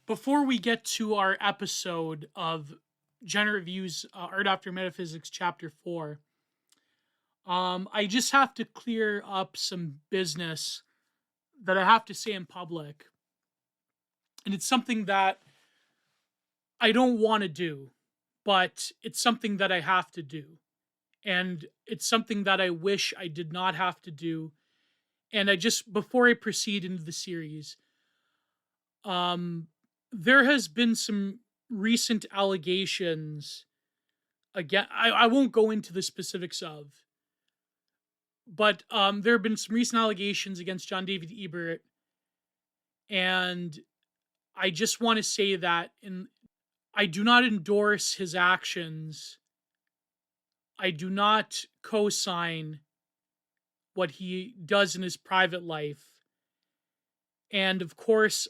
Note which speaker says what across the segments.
Speaker 1: Before we get to our episode of Genre Reviews Art After Metaphysics Chapter 4, I just have to clear up some business that I have to say in public. And it's something that I don't want to do, but it's something that I have to do. And it's something that I wish I did not have to do. And before I proceed into the series, there has been some recent allegations. Again, I won't go into the specifics of, but there have been some recent allegations against John David Ebert, and I just want to say that I do not endorse his actions. I do not co-sign what he does in his private life. And of course,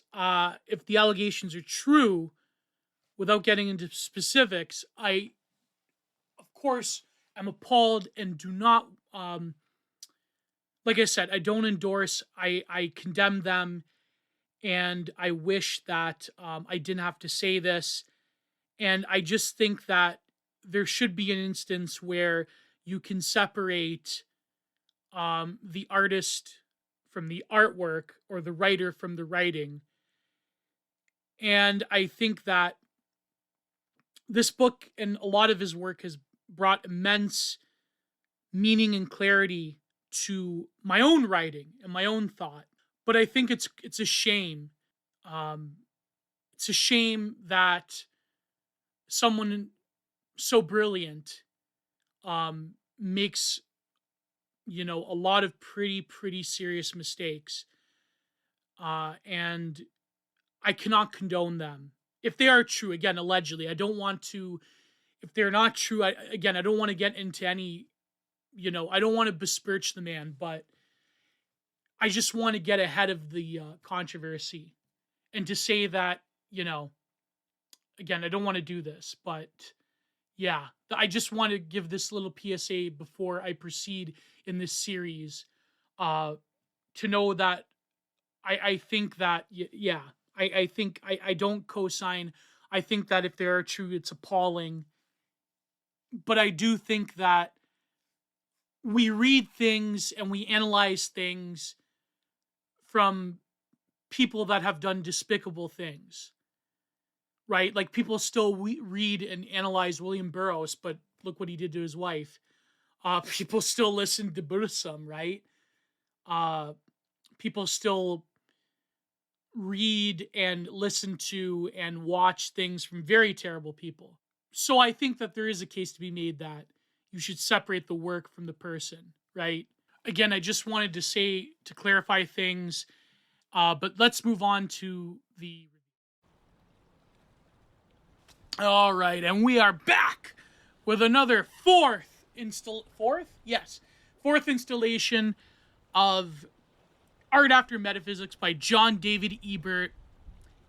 Speaker 1: if the allegations are true, without getting into specifics, I, of course, am appalled and do not, like I said, I don't endorse, I condemn them, and I wish that I didn't have to say this. And I just think that there should be an instance where you can separate the artist from the artwork or the writer from the writing. And I think that this book and a lot of his work has brought immense meaning and clarity to my own writing and my own thought. But I think it's a shame. It's a shame that someone so brilliant makes a lot of pretty serious mistakes, and I cannot condone them if they are true. Again, allegedly, I don't want to. If they're not true, I don't want to get into any. I don't want to besmirch the man, but I just want to get ahead of the controversy and to say that again, I don't want to do this, but yeah, I just want to give this little PSA before I proceed in this series, to know that I think that, I think I don't co-sign. I think that if they are true, it's appalling. But I do think that we read things and we analyze things from people that have done despicable things. Right? Like, people still read and analyze William Burroughs, but look what he did to his wife. People still listen to Buddhism, right? People still read and listen to and watch things from very terrible people. So I think that there is a case to be made that you should separate the work from the person, right? Again, I just wanted to clarify things, but let's move on to the... All right, and we are back with another fourth installation of Art After Metaphysics by John David Ebert,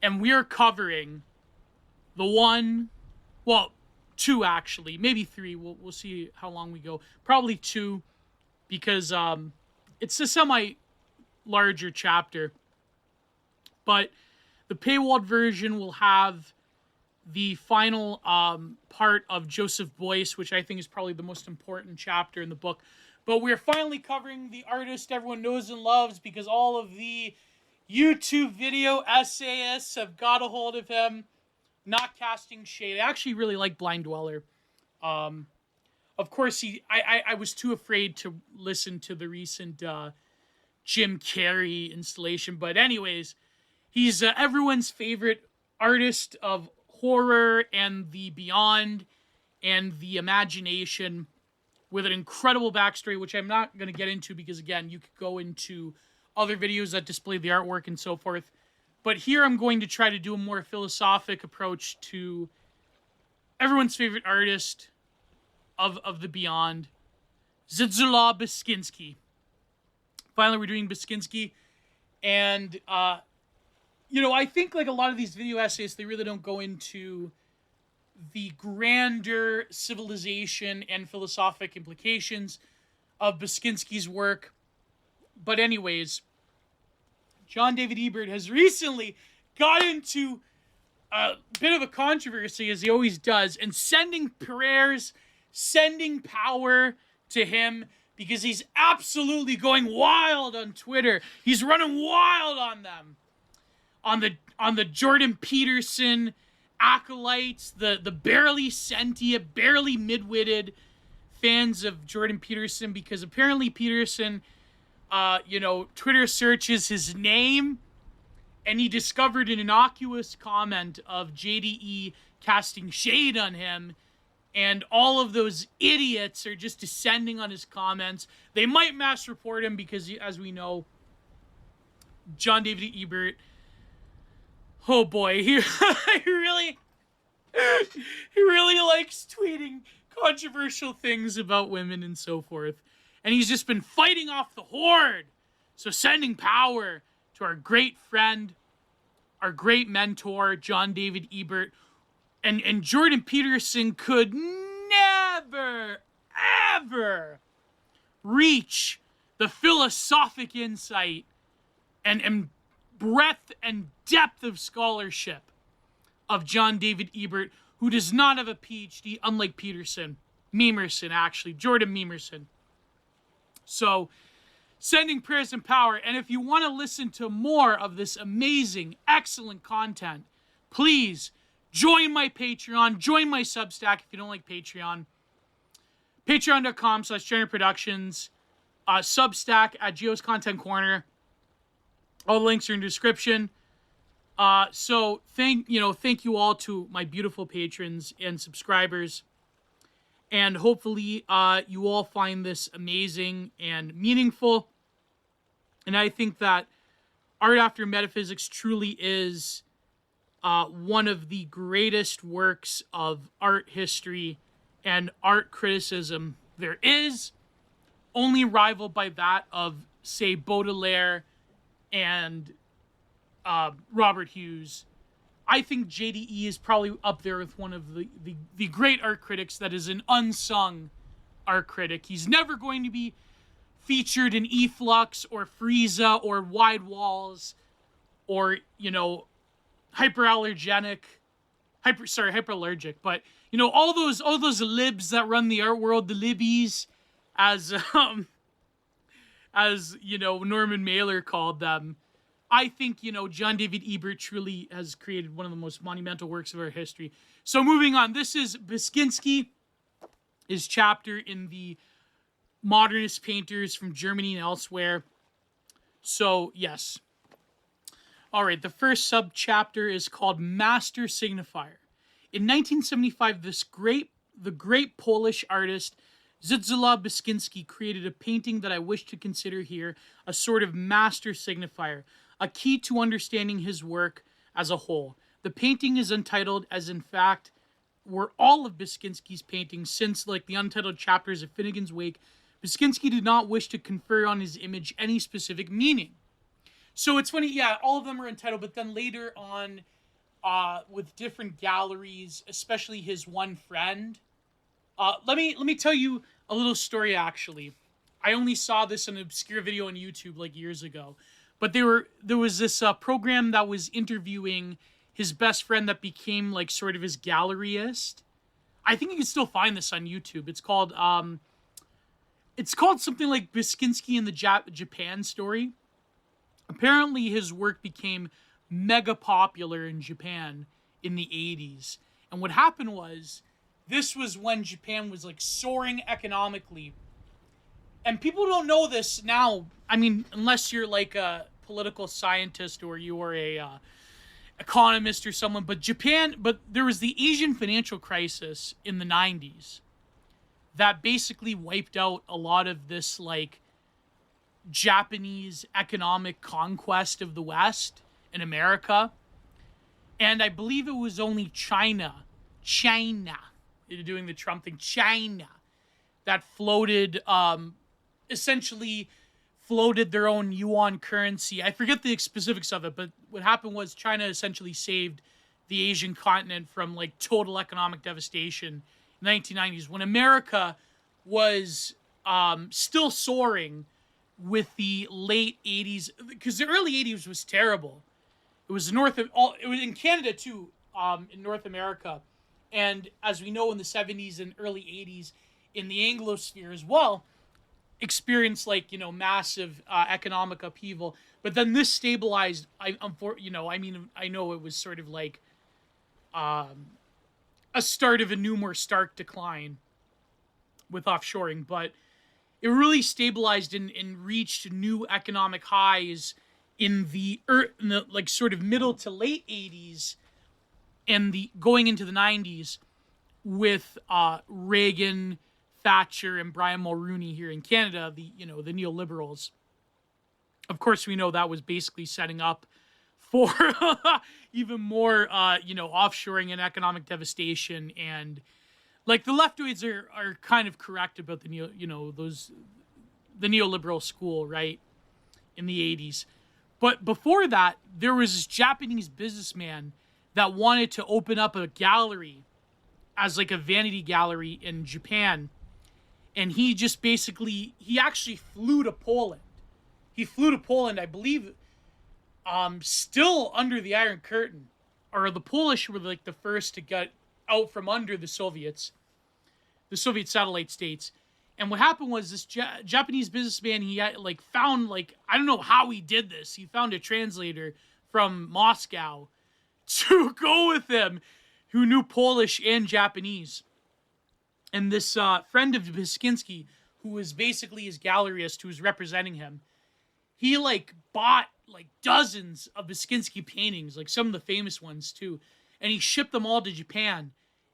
Speaker 1: and we are covering two actually, maybe three. We'll see how long we go. Probably two, because it's a semi-larger chapter, but the paywalled version will have the final part of Joseph Beuys, which I think is probably the most important chapter in the book. But we're finally covering the artist everyone knows and loves, because all of the YouTube video essayists have got a hold of him. Not casting shade. I actually really like Blind Dweller. Of course, I was too afraid to listen to the recent Jim Carrey installation. But anyways, he's everyone's favorite artist of horror and the beyond and the imagination, with an incredible backstory, which I'm not going to get into because, again, you could go into other videos that display the artwork and so forth. But here I'm going to try to do a more philosophic approach to everyone's favorite artist of the beyond, Zdzisław Beksinski. Finally, we're doing Beksinski, and I think, like a lot of these video essays, they really don't go into the grander civilization and philosophic implications of Beksinski's work. But anyways, John David Ebert has recently got into a bit of a controversy, as he always does, and sending prayers, sending power to him, because he's absolutely going wild on Twitter. He's running wild on them, on the Jordan Peterson acolytes, the barely sentient, barely mid-witted fans of Jordan Peterson, because apparently Peterson, Twitter searches his name, and he discovered an innocuous comment of JDE casting shade on him, and all of those idiots are just descending on his comments. They might mass report him because, as we know, John David Ebert, oh boy, he really likes tweeting controversial things about women and so forth. And he's just been fighting off the horde. So sending power to our great friend, our great mentor, John David Ebert. And Jordan Peterson could never, ever reach the philosophic insight and breadth and depth of scholarship of John David Ebert, who does not have a PhD, unlike Memerson, actually, Jordan Memerson. So, sending prayers and power. And if you want to listen to more of this amazing, excellent content, please join my Patreon, join my Substack if you don't like Patreon. Patreon.com/Giantart Productions, Substack at Geo's Content Corner. All the links are in the description. So thank you all to my beautiful patrons and subscribers. And hopefully you all find this amazing and meaningful. And I think that Art After Metaphysics truly is one of the greatest works of art history and art criticism there is, only rivaled by that of, say, Baudelaire and Robert Hughes. I think JDE is probably up there with one of the great art critics that is an unsung art critic. He's never going to be featured in Efflux or Frieza or Wide Walls or, hyperallergic, but, all those libs that run the art world, the libbies, as Norman Mailer called them. I think, John David Ebert truly has created one of the most monumental works of our history. So moving on, this is Beksinski, his chapter in the modernist painters from Germany and elsewhere. So, yes. All right, the first sub-chapter is called Master Signifier. In 1975, the great Polish artist Zdzisław Beksinski created a painting that I wish to consider here a sort of master signifier, a key to understanding his work as a whole. The painting is untitled, as in fact were all of Beksinski's paintings, since, like the untitled chapters of Finnegan's Wake, Beksinski did not wish to confer on his image any specific meaning. So it's funny, yeah, all of them are untitled, but then later on, with different galleries, especially his one friend. Let me tell you a little story, actually. I only saw this in an obscure video on YouTube like years ago. But there was this program that was interviewing his best friend that became like sort of his galleryist. I think you can still find this on YouTube. It's called something like Beksinski and the Japan Story. Apparently his work became mega popular in Japan in the 80s. And what happened was, this was when Japan was like soaring economically. And people don't know this now. I mean, unless you're like a political scientist or you are a economist or someone. But there was the Asian financial crisis in the 90s that basically wiped out a lot of this like Japanese economic conquest of the West in America. And I believe it was only China, doing the Trump thing, China, that essentially floated their own yuan currency. I forget the specifics of it, but what happened was China essentially saved the Asian continent from like total economic devastation in the 1990s, when America was still soaring with the late 80s, because the early 80s was terrible. It was it was in Canada too. in North America, and as we know in the 70s and early 80s in the Anglosphere as well, experienced like massive economic upheaval. But then this stabilized. I know it was sort of like a start of a new, more stark decline with offshoring, but it really stabilized and reached new economic highs in the like sort of middle to late 80s and the going into the 90s with Reagan, Thatcher, and Brian Mulroney here in Canada, the neoliberals. Of course, we know that was basically setting up for even more offshoring and economic devastation. And like the leftoids are kind of correct about the neoliberal school, right, in the 80s. But before that, there was this Japanese businessman that wanted to open up a gallery as like a vanity gallery in Japan. And he just basically, he actually flew to Poland. He flew to Poland, I believe, still under the Iron Curtain. Or the Polish were like the first to get out from under the Soviet satellite states. And what happened was this Japanese businessman, he had, like found, like, I don't know how he did this. He found a translator from Moscow to go with him who knew Polish and Japanese. And this friend of Beksinski, who was basically his galleryist who was representing him, he like bought like dozens of Beksinski paintings, like some of the famous ones too. And he shipped them all to Japan.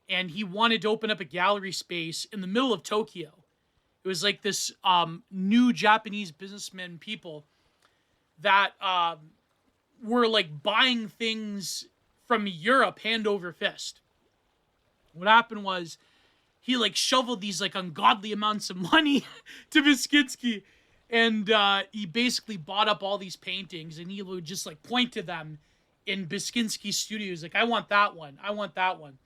Speaker 1: And he wanted to open up a gallery space in the middle of Tokyo. It was like this new Japanese businessmen people that were like buying things from Europe hand over fist. What happened was he like shoveled these like ungodly amounts of money to Beksinski, and he basically bought up all these paintings, and he would just like point to them in Beksinski's studios, like, I want that one, I want that one.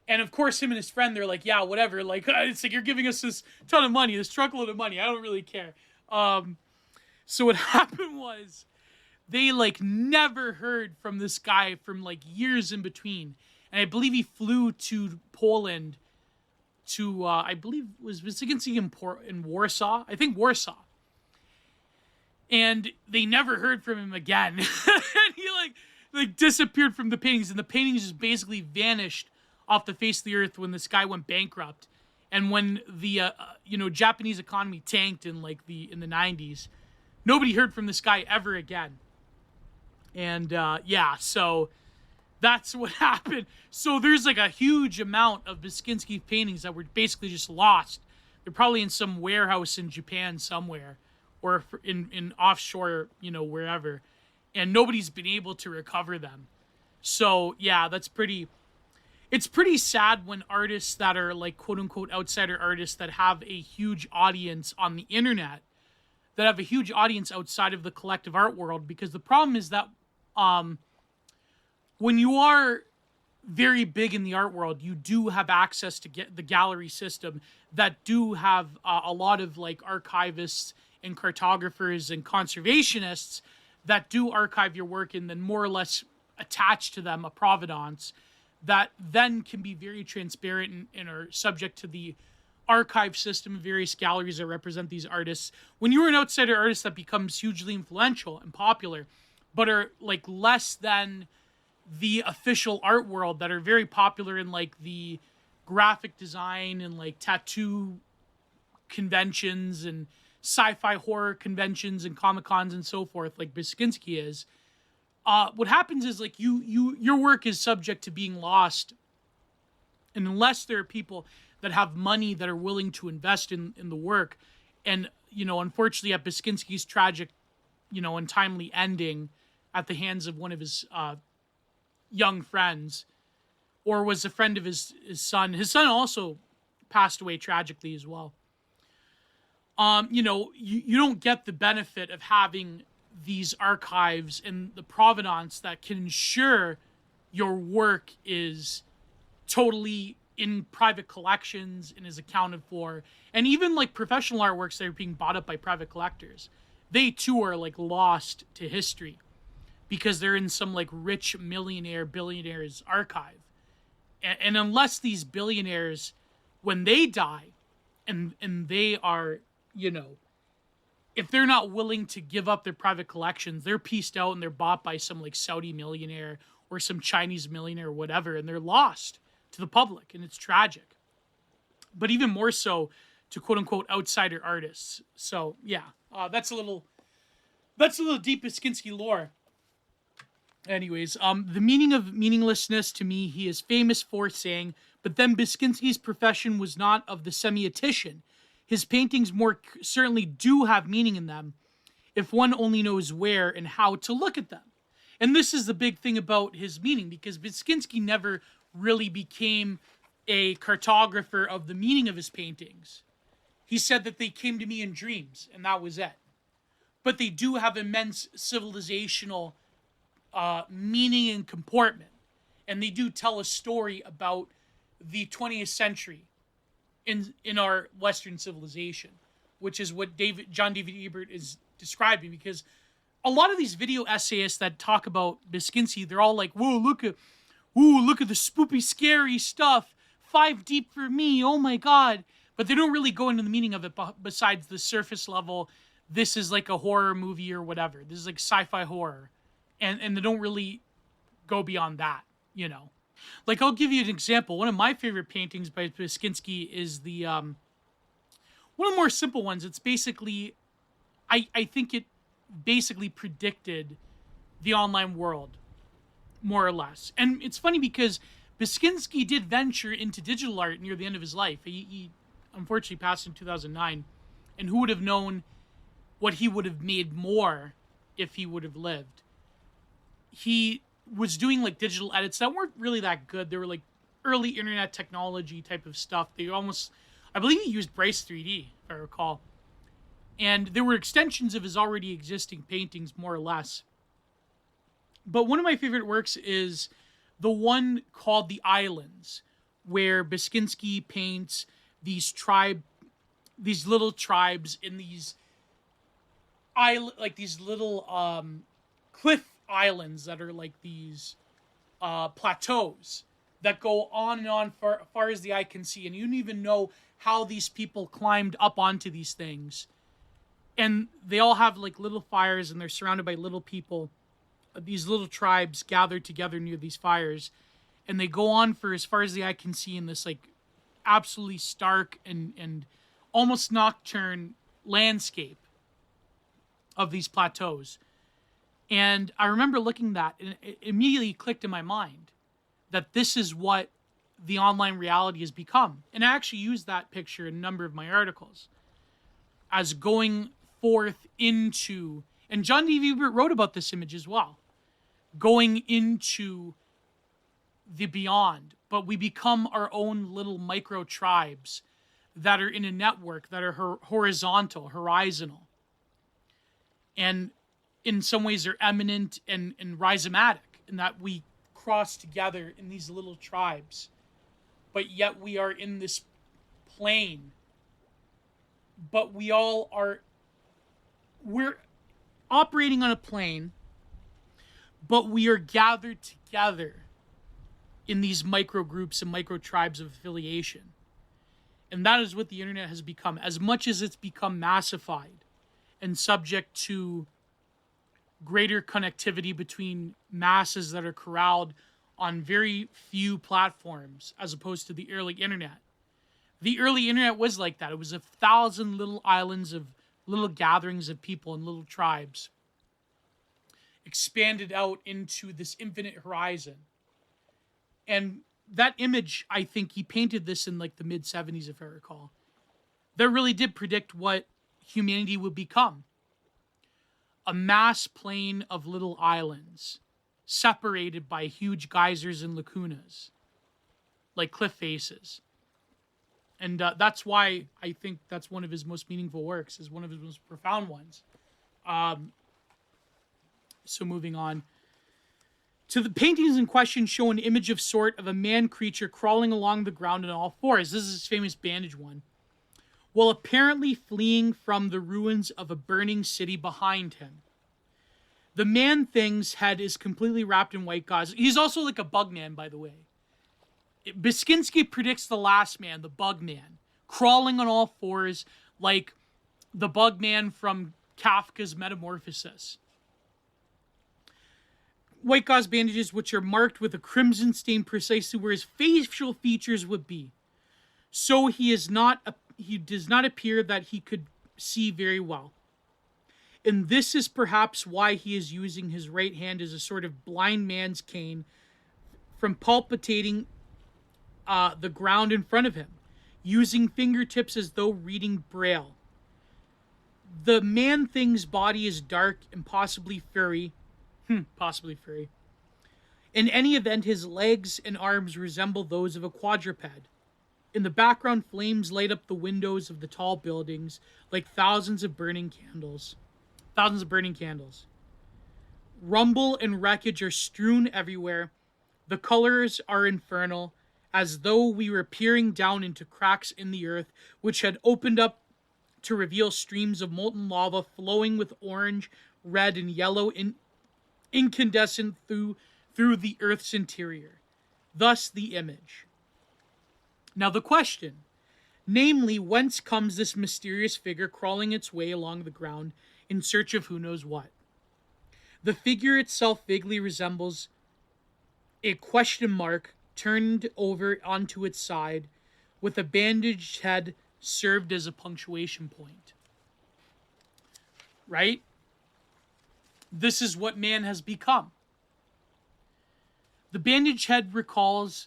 Speaker 1: And of course, him and his friend, they're like, yeah, whatever. Like, it's like, you're giving us this ton of money, this truckload of money. I don't really care. So what happened was they like never heard from this guy from like years in between. And I believe he flew to Poland to, I believe was Beksinski in Warsaw. I think Warsaw. And they never heard from him again. And he like disappeared from the paintings. And the paintings just basically vanished off the face of the earth when this guy went bankrupt, and when the Japanese economy tanked in the 90s, nobody heard from this guy ever again. And so that's what happened. So there's like a huge amount of Beksinski paintings that were basically just lost. They're probably in some warehouse in Japan somewhere, or in offshore, wherever, and nobody's been able to recover them. So yeah, it's pretty sad when artists that are like quote unquote outsider artists that have a huge audience on the internet, that have a huge audience outside of the collective art world, because the problem is that when you are very big in the art world, you do have access to get the gallery system that do have a lot of like archivists and cartographers and conservationists that do archive your work and then more or less attach to them a provenance that then can be very transparent and are subject to the archive system of various galleries that represent these artists. When you're an outsider artist that becomes hugely influential and popular, but are like less than the official art world, that are very popular in like the graphic design and like tattoo conventions and sci-fi horror conventions and Comic-Cons and so forth, like Beksinski is, what happens is like your work is subject to being lost, and unless there are people that have money that are willing to invest in the work. And unfortunately at Beksinski's tragic untimely ending at the hands of one of his young friends, or was a friend of his son also passed away tragically as well. You don't get the benefit of having these archives and the provenance that can ensure your work is totally in private collections and is accounted for. And even like professional artworks that are being bought up by private collectors, they too are like lost to history because they're in some like rich billionaire's archive. And unless these billionaires, when they die, and they are, if they're not willing to give up their private collections, they're pieced out and they're bought by some like Saudi millionaire or some Chinese millionaire or whatever, and they're lost to the public, and it's tragic. But even more so to quote unquote outsider artists. So yeah, that's a little deep Beksinski lore. Anyways, the meaning of meaninglessness to me, he is famous for saying, but then Beksinski's profession was not of the semiotician. His paintings more certainly do have meaning in them, if one only knows where and how to look at them. And this is the big thing about his meaning, because Beksinski never really became a cartographer of the meaning of his paintings. He said that they came to me in dreams, and that was it. But they do have immense civilizational meaning and comportment. And they do tell a story about the 20th century in our Western civilization, which is what John David Ebert is describing. Because a lot of these video essayists that talk about Beksinski, they're all like, whoa, look at the spoopy, scary stuff. 5 deep for me, oh my God. But they don't really go into the meaning of it besides the surface level. This is like a horror movie or whatever. This is like sci-fi horror. And they don't really go beyond that, Like, I'll give you an example. One of my favorite paintings by Beksinski is the, one of the more simple ones. It's basically, I think it basically predicted the online world, more or less. And it's funny because Beksinski did venture into digital art near the end of his life. He unfortunately passed in 2009. And who would have known what he would have made more if he would have lived? He was doing like digital edits that weren't really that good. They were like early internet technology type of stuff. I believe he used Brace 3D, if I recall. And there were extensions of his already existing paintings, more or less. But one of my favorite works is the one called The Islands, where Beksinski paints these little tribes in these little cliff islands that are like these plateaus that go on and on far as the eye can see, and you don't even know how these people climbed up onto these things. And they all have like little fires, and they're surrounded by little people. These little tribes gathered together near these fires, and they go on for as far as the eye can see in this like absolutely stark and almost nocturne landscape of these plateaus. And I remember looking at that, and it immediately clicked in my mind that this is what the online reality has become. And I actually used that picture in a number of my articles as going forth into, and John D. Ebert wrote about this image as well, going into the beyond. But we become our own little micro tribes that are in a network that are horizontal. And in some ways they're eminent and rhizomatic, in that we cross together in these little tribes, but yet we are in this plane. But we're operating on a plane, but we are gathered together in these micro groups and micro tribes of affiliation. And that is what the internet has become. As much as it's become massified and subject to greater connectivity between masses that are corralled on very few platforms, as opposed to the early internet. The early internet was like that. It was 1,000 little islands of little gatherings of people and little tribes, expanded out into this infinite horizon. And that image, I think he painted this in like the mid-70s, if I recall, that really did predict what humanity would become. A mass plane of little islands separated by huge geysers and lacunas, like cliff faces. And that's why I think that's one of his most meaningful works, is one of his most profound ones. So moving on. To the paintings in question show an image of sort of a man creature crawling along the ground on all fours. This is his famous bandage one. While apparently fleeing from the ruins of a burning city behind him. The Man-Thing's head is completely wrapped in white gauze. He's also like a bug man, by the way. Beksinski predicts the last man, the bug man, crawling on all fours like the bug man from Kafka's Metamorphosis. White gauze bandages which are marked with a crimson stain precisely where his facial features would be. So he does not appear that he could see very well. And this is perhaps why he is using his right hand as a sort of blind man's cane from palpitating the ground in front of him, using fingertips as though reading Braille. The Man-Thing's body is dark and possibly furry. Possibly furry. In any event, his legs and arms resemble those of a quadruped. In the background, flames light up the windows of the tall buildings like thousands of burning candles. Rumble and wreckage are strewn everywhere. The colors are infernal, as though we were peering down into cracks in the earth, which had opened up to reveal streams of molten lava flowing with orange, red, and yellow incandescent through the earth's interior. Thus the image. Now the question, namely, whence comes this mysterious figure crawling its way along the ground in search of who knows what? The figure itself vaguely resembles a question mark turned over onto its side, with a bandaged head served as a punctuation point. Right? This is what man has become. The bandaged head recalls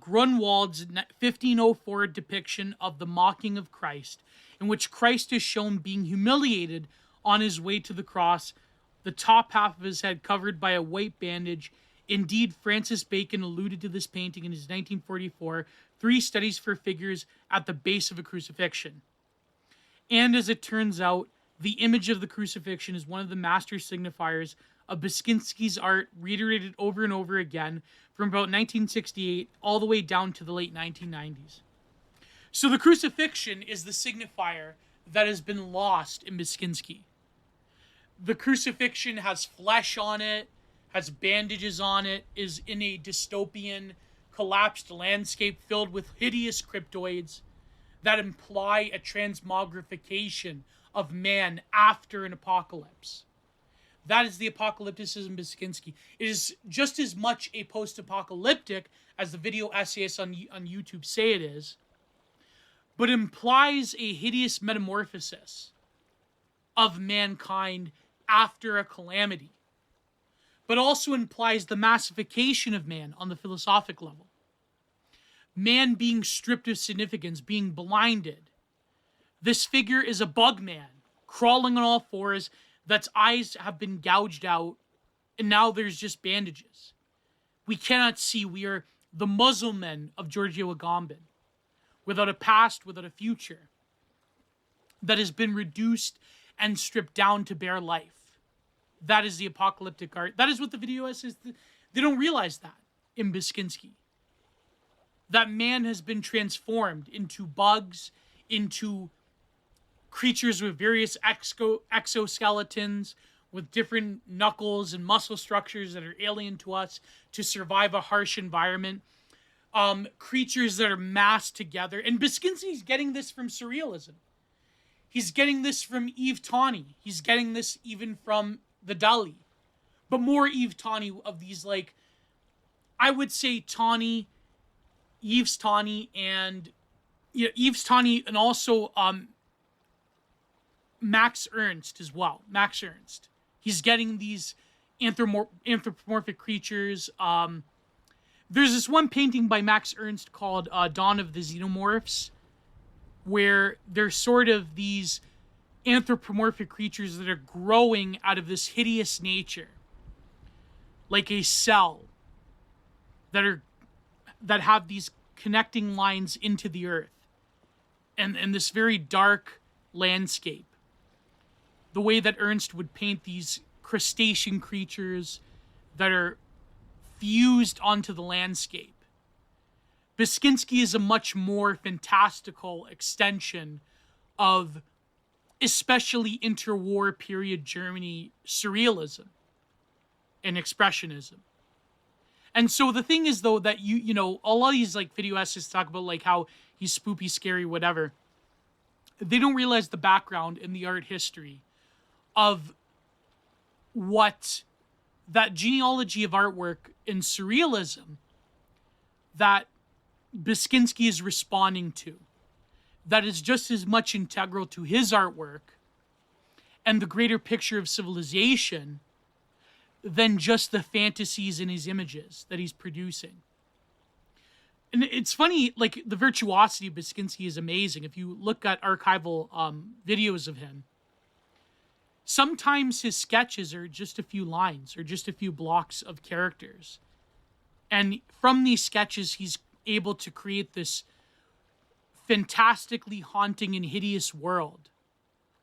Speaker 1: Grunwald's 1504 depiction of the mocking of Christ, in which Christ is shown being humiliated on his way to the cross, the top half of his head covered by a white bandage. Indeed, Francis Bacon alluded to this painting in his 1944 Three Studies for Figures at the Base of a Crucifixion. And as it turns out, the image of the crucifixion is one of the master signifiers of Beksinski's art, reiterated over and over again from about 1968 all the way down to the late 1990s. So the crucifixion is the signifier that has been lost in Beksinski. The crucifixion has flesh on it, has bandages on it, is in a dystopian, collapsed landscape filled with hideous cryptoids that imply a transmogrification of man after an apocalypse. That is the apocalypticism Beksinski. It is just as much a post-apocalyptic as the video essayists on YouTube say it is, but implies a hideous metamorphosis of mankind after a calamity, but also implies the massification of man on the philosophic level. Man being stripped of significance, being blinded. This figure is a bug man, crawling on all fours, that's eyes have been gouged out, and now there's just bandages. We cannot see. We are the Muslim men of Giorgio Agamben, without a past, without a future, that has been reduced and stripped down to bare life. That is the apocalyptic art. That is what the video is. They don't realize that in Beksinski. That man has been transformed into bugs, into creatures with various exoskeletons, with different knuckles and muscle structures that are alien to us to survive a harsh environment. Creatures that are massed together. And Beksinski's getting this from surrealism. He's getting this from Yves Tawny. He's getting this even from the Dali. But more Yves Tawny of these, like, I would say Tawny, Yves Tawny, and Yves Tawny, and also Max Ernst as well. Max Ernst. He's getting these anthropomorphic creatures. There's this one painting by Max Ernst called Dawn of the Xenomorphs, where they're sort of these anthropomorphic creatures that are growing out of this hideous nature, like a cell, that have these connecting lines into the earth, and this very dark landscape. The way that Ernst would paint these crustacean creatures that are fused onto the landscape. Beksinski is a much more fantastical extension of especially interwar period Germany surrealism and expressionism. And so the thing is, though, that you know, a lot of these like video essays talk about like how he's spoopy, scary, whatever. They don't realize the background in the art history of what that genealogy of artwork in surrealism that Beksinski is responding to, that is just as much integral to his artwork and the greater picture of civilization than just the fantasies in his images that he's producing. And it's funny, like, the virtuosity of Beksinski is amazing. If you look at archival videos of him, sometimes his sketches are just a few lines or just a few blocks of characters. And from these sketches, he's able to create this fantastically haunting and hideous world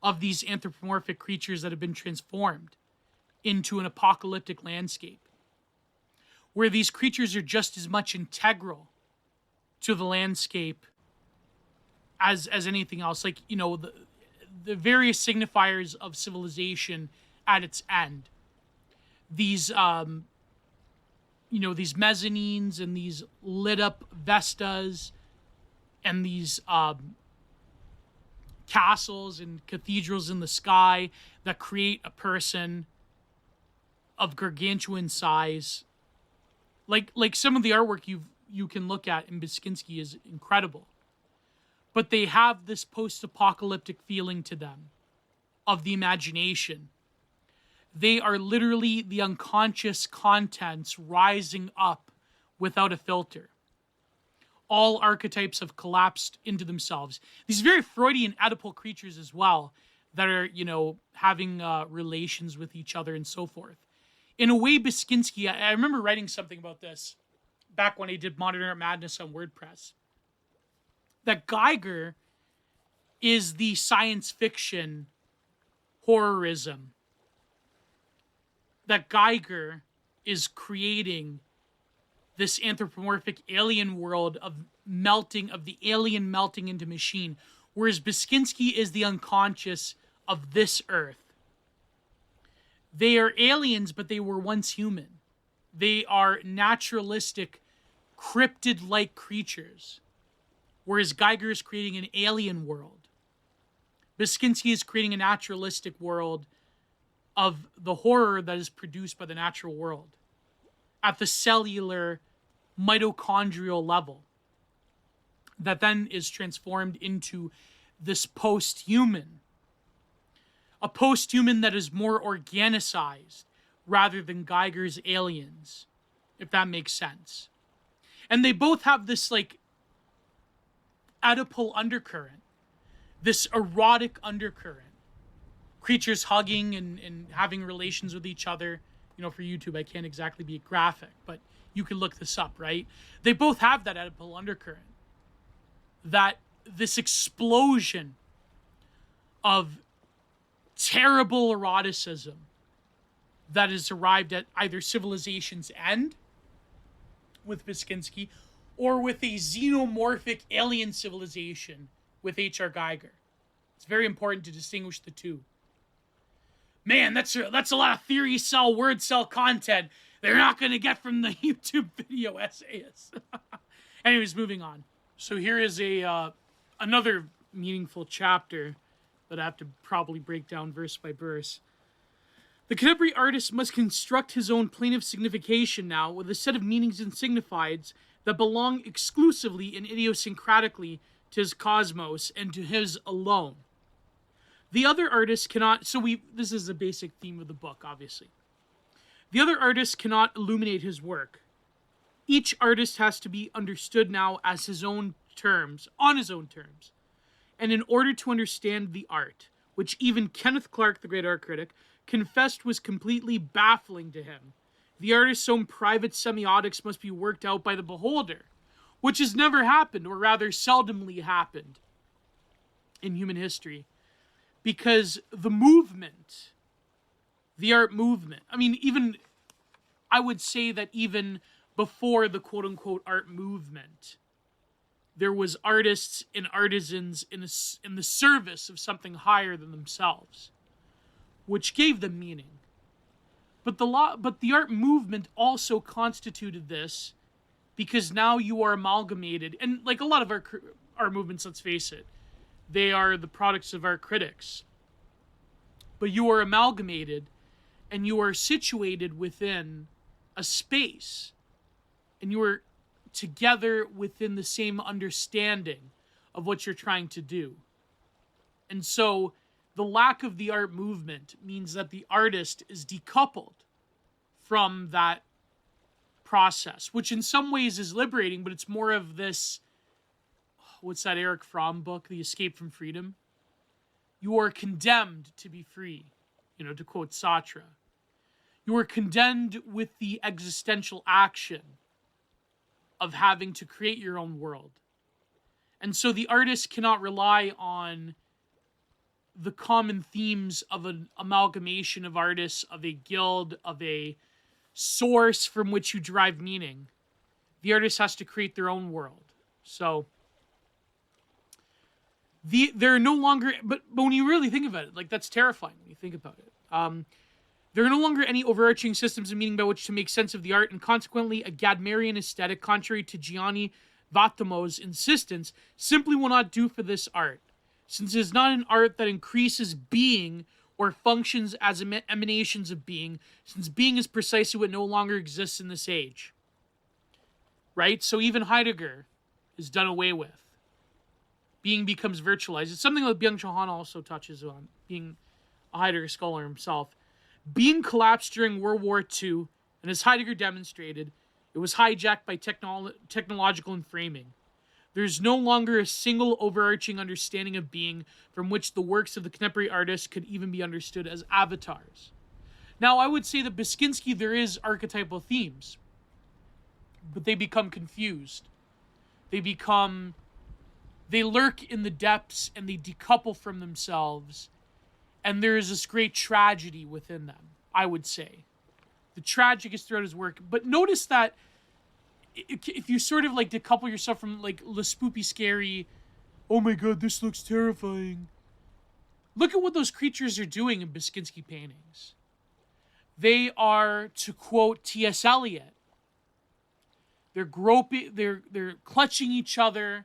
Speaker 1: of these anthropomorphic creatures that have been transformed into an apocalyptic landscape, where these creatures are just as much integral to the landscape as anything else. Like, you know, the various signifiers of civilization at its end. These, you know, these mezzanines and these lit up vestas and these castles and cathedrals in the sky that create a person of gargantuan size. Like some of the artwork you can look at in Beksinski is incredible. But they have this post-apocalyptic feeling to them of the imagination. They are literally the unconscious contents rising up without a filter. All archetypes have collapsed into themselves. These very Freudian Oedipal creatures as well that are, you know, having relations with each other and so forth. In a way, Beksinski, I remember writing something about this back when I did Modern Art Madness on WordPress, that Geiger is the science fiction horrorism. That Geiger is creating this anthropomorphic alien world of melting, of the alien melting into machine, whereas Beksinski is the unconscious of this earth. They are aliens, but they were once human. They are naturalistic, cryptid-like creatures, whereas Geiger is creating an alien world. Beksinski is creating a naturalistic world of the horror that is produced by the natural world at the cellular mitochondrial level that then is transformed into this post-human. A post-human that is more organicized rather than Geiger's aliens, if that makes sense. And they both have this, like, Oedipal undercurrent, this erotic undercurrent. Creatures hugging and having relations with each other. You know, for YouTube, I can't exactly be graphic, but you can look this up, right? They both have that Oedipal undercurrent. That this explosion of terrible eroticism that has arrived at either civilization's end with Beksinski or with a xenomorphic alien civilization with H.R. Geiger. It's very important to distinguish the two. Man, that's a lot of theory cell, word cell content they're not going to get from the YouTube video essayists. Anyways, moving on. So here is another meaningful chapter that I have to probably break down verse by verse. The contemporary artist must construct his own plane of signification now with a set of meanings and signifieds that belong exclusively and idiosyncratically to his cosmos and to his alone. The other artist cannot, this is the basic theme of the book, obviously. The other artist cannot illuminate his work. Each artist has to be understood now as his own terms, on his own terms. And in order to understand the art, which even Kenneth Clark, the great art critic, confessed was completely baffling to him, the artist's own private semiotics must be worked out by the beholder, which has never happened, or rather seldomly happened in human history. Because the movement, the art movement, I would say that even before the quote-unquote art movement, there was artists and artisans in the service of something higher than themselves, which gave them meaning. But the art movement also constituted this, because now you are amalgamated, and like a lot of our movements, let's face it, they are the products of our critics. But you are amalgamated, and you are situated within a space, and you are together within the same understanding of what you're trying to do. And so the lack of the art movement means that the artist is decoupled from that process, which in some ways is liberating, but it's more of this, what's that Eric Fromm book, The Escape from Freedom? You are condemned to be free, to quote Sartre. You are condemned with the existential action of having to create your own world. And so the artist cannot rely on the common themes of an amalgamation of artists, of a guild, of a source from which you derive meaning. The artist has to create their own world. So there are no longer, but when you really think about it, like, that's terrifying when you think about it. There are no longer any overarching systems of meaning by which to make sense of the art, and consequently, a Gadmerian aesthetic, contrary to Gianni Vattamo's insistence, simply will not do for this art, since it is not an art that increases being or functions as emanations of being, since being is precisely what no longer exists in this age. Right? So even Heidegger is done away with. Being becomes virtualized. It's something that Byung-Chul Han also touches on, being a Heidegger scholar himself. Being collapsed during World War II, and as Heidegger demonstrated, it was hijacked by technological enframing. There's no longer a single overarching understanding of being from which the works of the contemporary artists could even be understood as avatars. Now, I would say that Beksinski, there is archetypal themes, but they become confused. They lurk in the depths, and they decouple from themselves, and there is this great tragedy within them, I would say. The tragic is throughout his work, but notice that if you sort of like decouple yourself from like the spoopy, scary, oh my god, this looks terrifying. Look at what those creatures are doing in Beksinski paintings. They are, to quote T.S. Eliot, they're groping, they're clutching each other,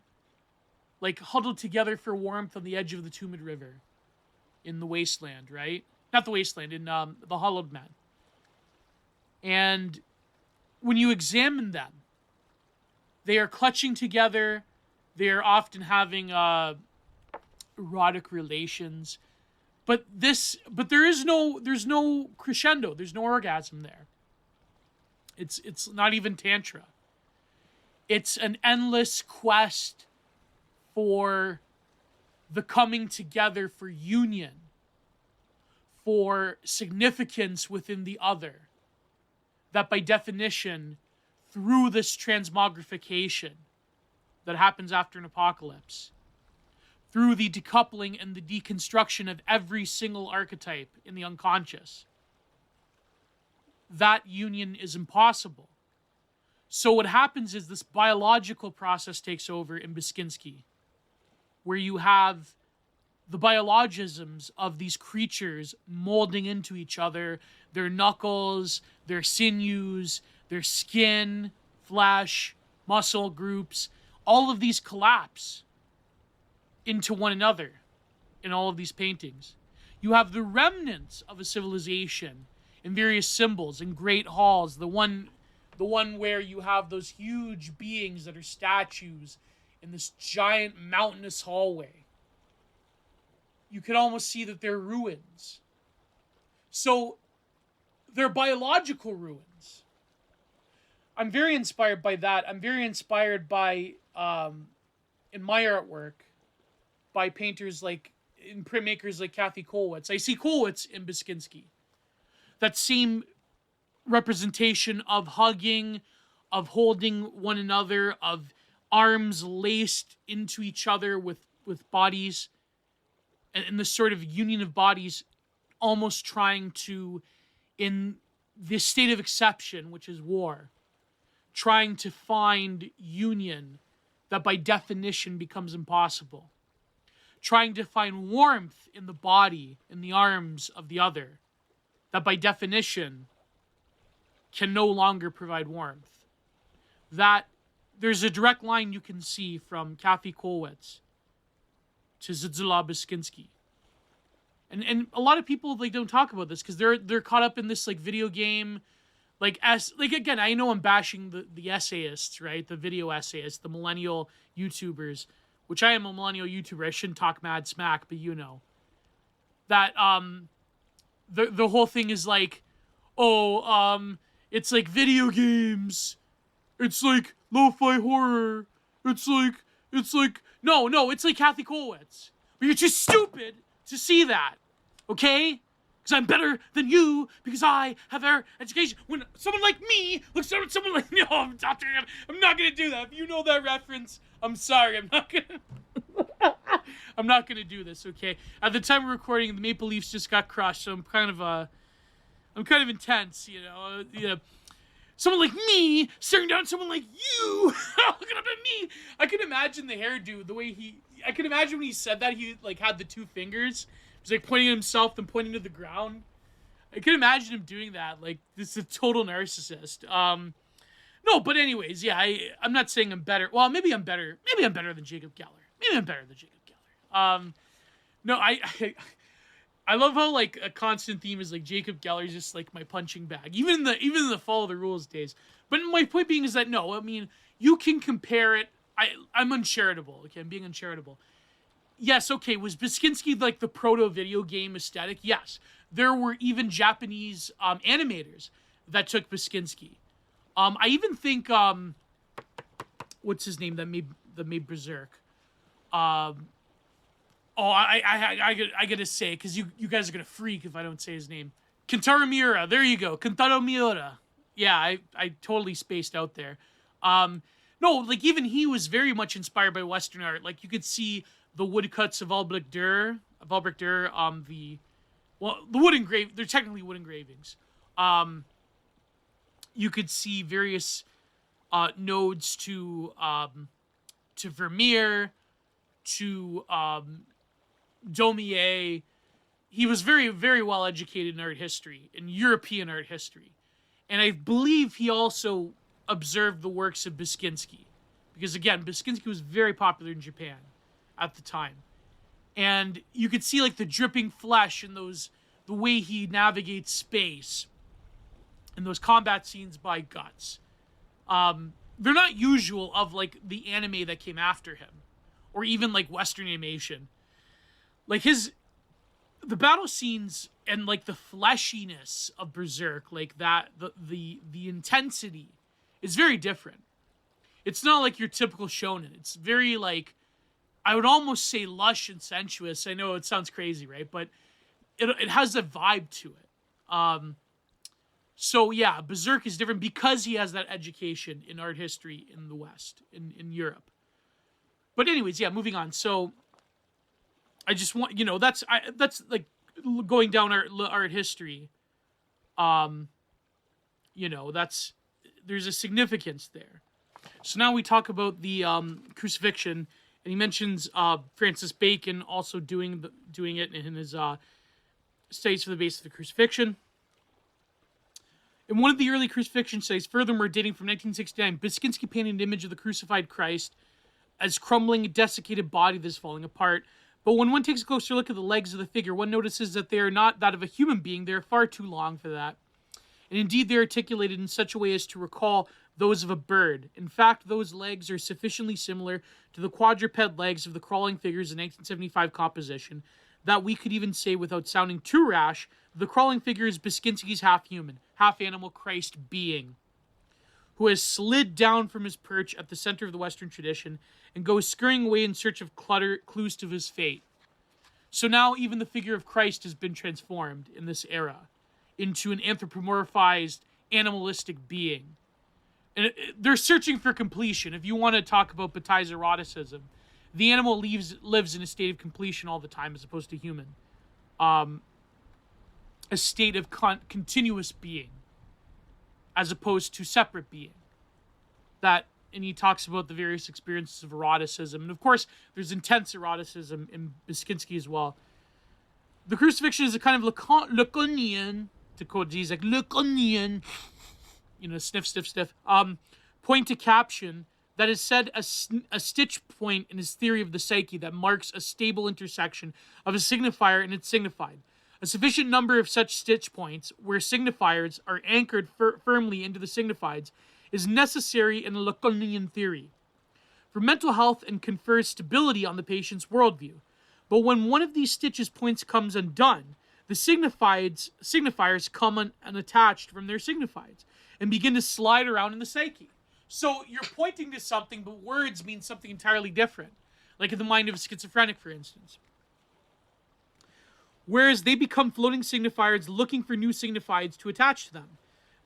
Speaker 1: like huddled together for warmth on the edge of the Tumid River in the wasteland, right? Not the wasteland, in the Hollowed Man. And when you examine them, they are clutching together. They are often having erotic relations, but there's no crescendo. There's no orgasm there. It's not even tantra. It's an endless quest for the coming together, for union, for significance within the other, that by definition, through this transmogrification that happens after an apocalypse, through the decoupling and the deconstruction of every single archetype in the unconscious, that union is impossible. So what happens is this biological process takes over in Beksinski, where you have the biologisms of these creatures molding into each other, their knuckles, their sinews, their skin, flesh, muscle groups, all of these collapse into one another in all of these paintings. You have the remnants of a civilization in various symbols, in great halls, the one where you have those huge beings that are statues in this giant mountainous hallway. You can almost see that they're ruins. So they're biological ruins. I'm very inspired by that. I'm very inspired by, in my artwork, by painters like, in printmakers like Kathy Kollwitz. I see Kollwitz in Beksinski. That same representation of hugging, of holding one another, of arms laced into each other with bodies, and this sort of union of bodies, almost trying to, in this state of exception, which is war, trying to find union that by definition becomes impossible. Trying to find warmth in the body, in the arms of the other, that by definition can no longer provide warmth. That there's a direct line you can see from Kathy Kollwitz to Zdzisław Beksinski. And a lot of people like don't talk about this because they're caught up in this like video game, like again, I know I'm bashing the essayists, right? The video essayists, the millennial YouTubers, which I am a millennial YouTuber. I shouldn't talk mad smack, but you know. That the whole thing is like, it's like video games. It's like lo-fi horror. It's like no, it's like Kathy Kollwitz. But you're just stupid to see that. Okay? Because I'm better than you, because I have better education. When someone like me looks at someone like, no, I'm not gonna do that. If you know that reference, I'm sorry, I'm not gonna do this, okay? At the time of recording, the Maple Leafs just got crushed, so I'm kind of intense, you know. Someone like me staring down someone like you, looking up at me. I can imagine the hairdo, the way I can imagine when he said that, he like had the two fingers. He was like pointing at himself and pointing to the ground. I can imagine him doing that. Like, this is a total narcissist. No, but anyways, yeah, I'm not saying I'm better. Well, maybe I'm better. Maybe I'm better than Jacob Geller. No, I love how like a constant theme is like Jacob Geller's just like my punching bag, even in the Follow the Rules days. But my point being is that no, I mean you can compare it. I'm uncharitable. Okay, I'm being uncharitable. Yes, okay. Was Beksinski like the proto video game aesthetic? Yes, there were even Japanese animators that took Beksinski. I even think what's his name that made Berserk. I gotta say, because you guys are gonna freak if I don't say his name. Kentaro Miura. There you go. Kentaro Miura. Yeah, I totally spaced out there. No, like even he was very much inspired by Western art. Like you could see the woodcuts of Albrecht Dürer. The wood engraving. They're technically wood engravings. You could see various nodes to Vermeer, to Daumier. He was very, very well educated in art history, in European art history. And I believe he also observed the works of Beksinski. Because again, Beksinski was very popular in Japan at the time. And you could see like the dripping flesh and the way he navigates space and those combat scenes by Guts. They're not usual of like the anime that came after him, or even like Western animation. Like the battle scenes and like the fleshiness of Berserk, like that, the intensity is very different. It's not like your typical shonen. It's very like, I would almost say lush and sensuous. I know it sounds crazy, right? But it has a vibe to it. So yeah, Berserk is different because he has that education in art history in the West, in Europe. But anyways, yeah, moving on. So I just want, that's like going down art history. There's a significance there. So now we talk about the crucifixion, and he mentions Francis Bacon also doing it in his studies for the base of the crucifixion. In one of the early crucifixion studies, furthermore dating from 1969, Beksinski painted an image of the crucified Christ as crumbling, desiccated body that is falling apart. But when one takes a closer look at the legs of the figure, one notices that they are not that of a human being. They are far too long for that. And indeed, they are articulated in such a way as to recall those of a bird. In fact, those legs are sufficiently similar to the quadruped legs of the crawling figures in 1975 composition that we could even say, without sounding too rash, the crawling figure is Beksinski's half-human, half-animal Christ being, who has slid down from his perch at the center of the Western tradition and goes scurrying away in search of clues to his fate. So now even the figure of Christ has been transformed in this era into an anthropomorphized, animalistic being. And they're searching for completion. If you want to talk about Bataille's eroticism, the animal lives in a state of completion all the time as opposed to human. A state of continuous being as opposed to separate being. That and he talks about the various experiences of eroticism. And of course, there's intense eroticism in Beksinski as well. The crucifixion is a kind of Lacanian, to quote Jesus, like Lacanian, sniff, sniff, sniff, point to caption that is said a stitch point in his theory of the psyche that marks a stable intersection of a signifier and its signified. A sufficient number of such stitch points, where signifiers are anchored firmly into the signifieds, is necessary in a Lacanian theory for mental health and confers stability on the patient's worldview. But when one of these stitches points comes undone, the signifiers come unattached from their signifieds and begin to slide around in the psyche. So you're pointing to something, but words mean something entirely different, like in the mind of a schizophrenic, for instance. Whereas they become floating signifiers looking for new signifieds to attach to them.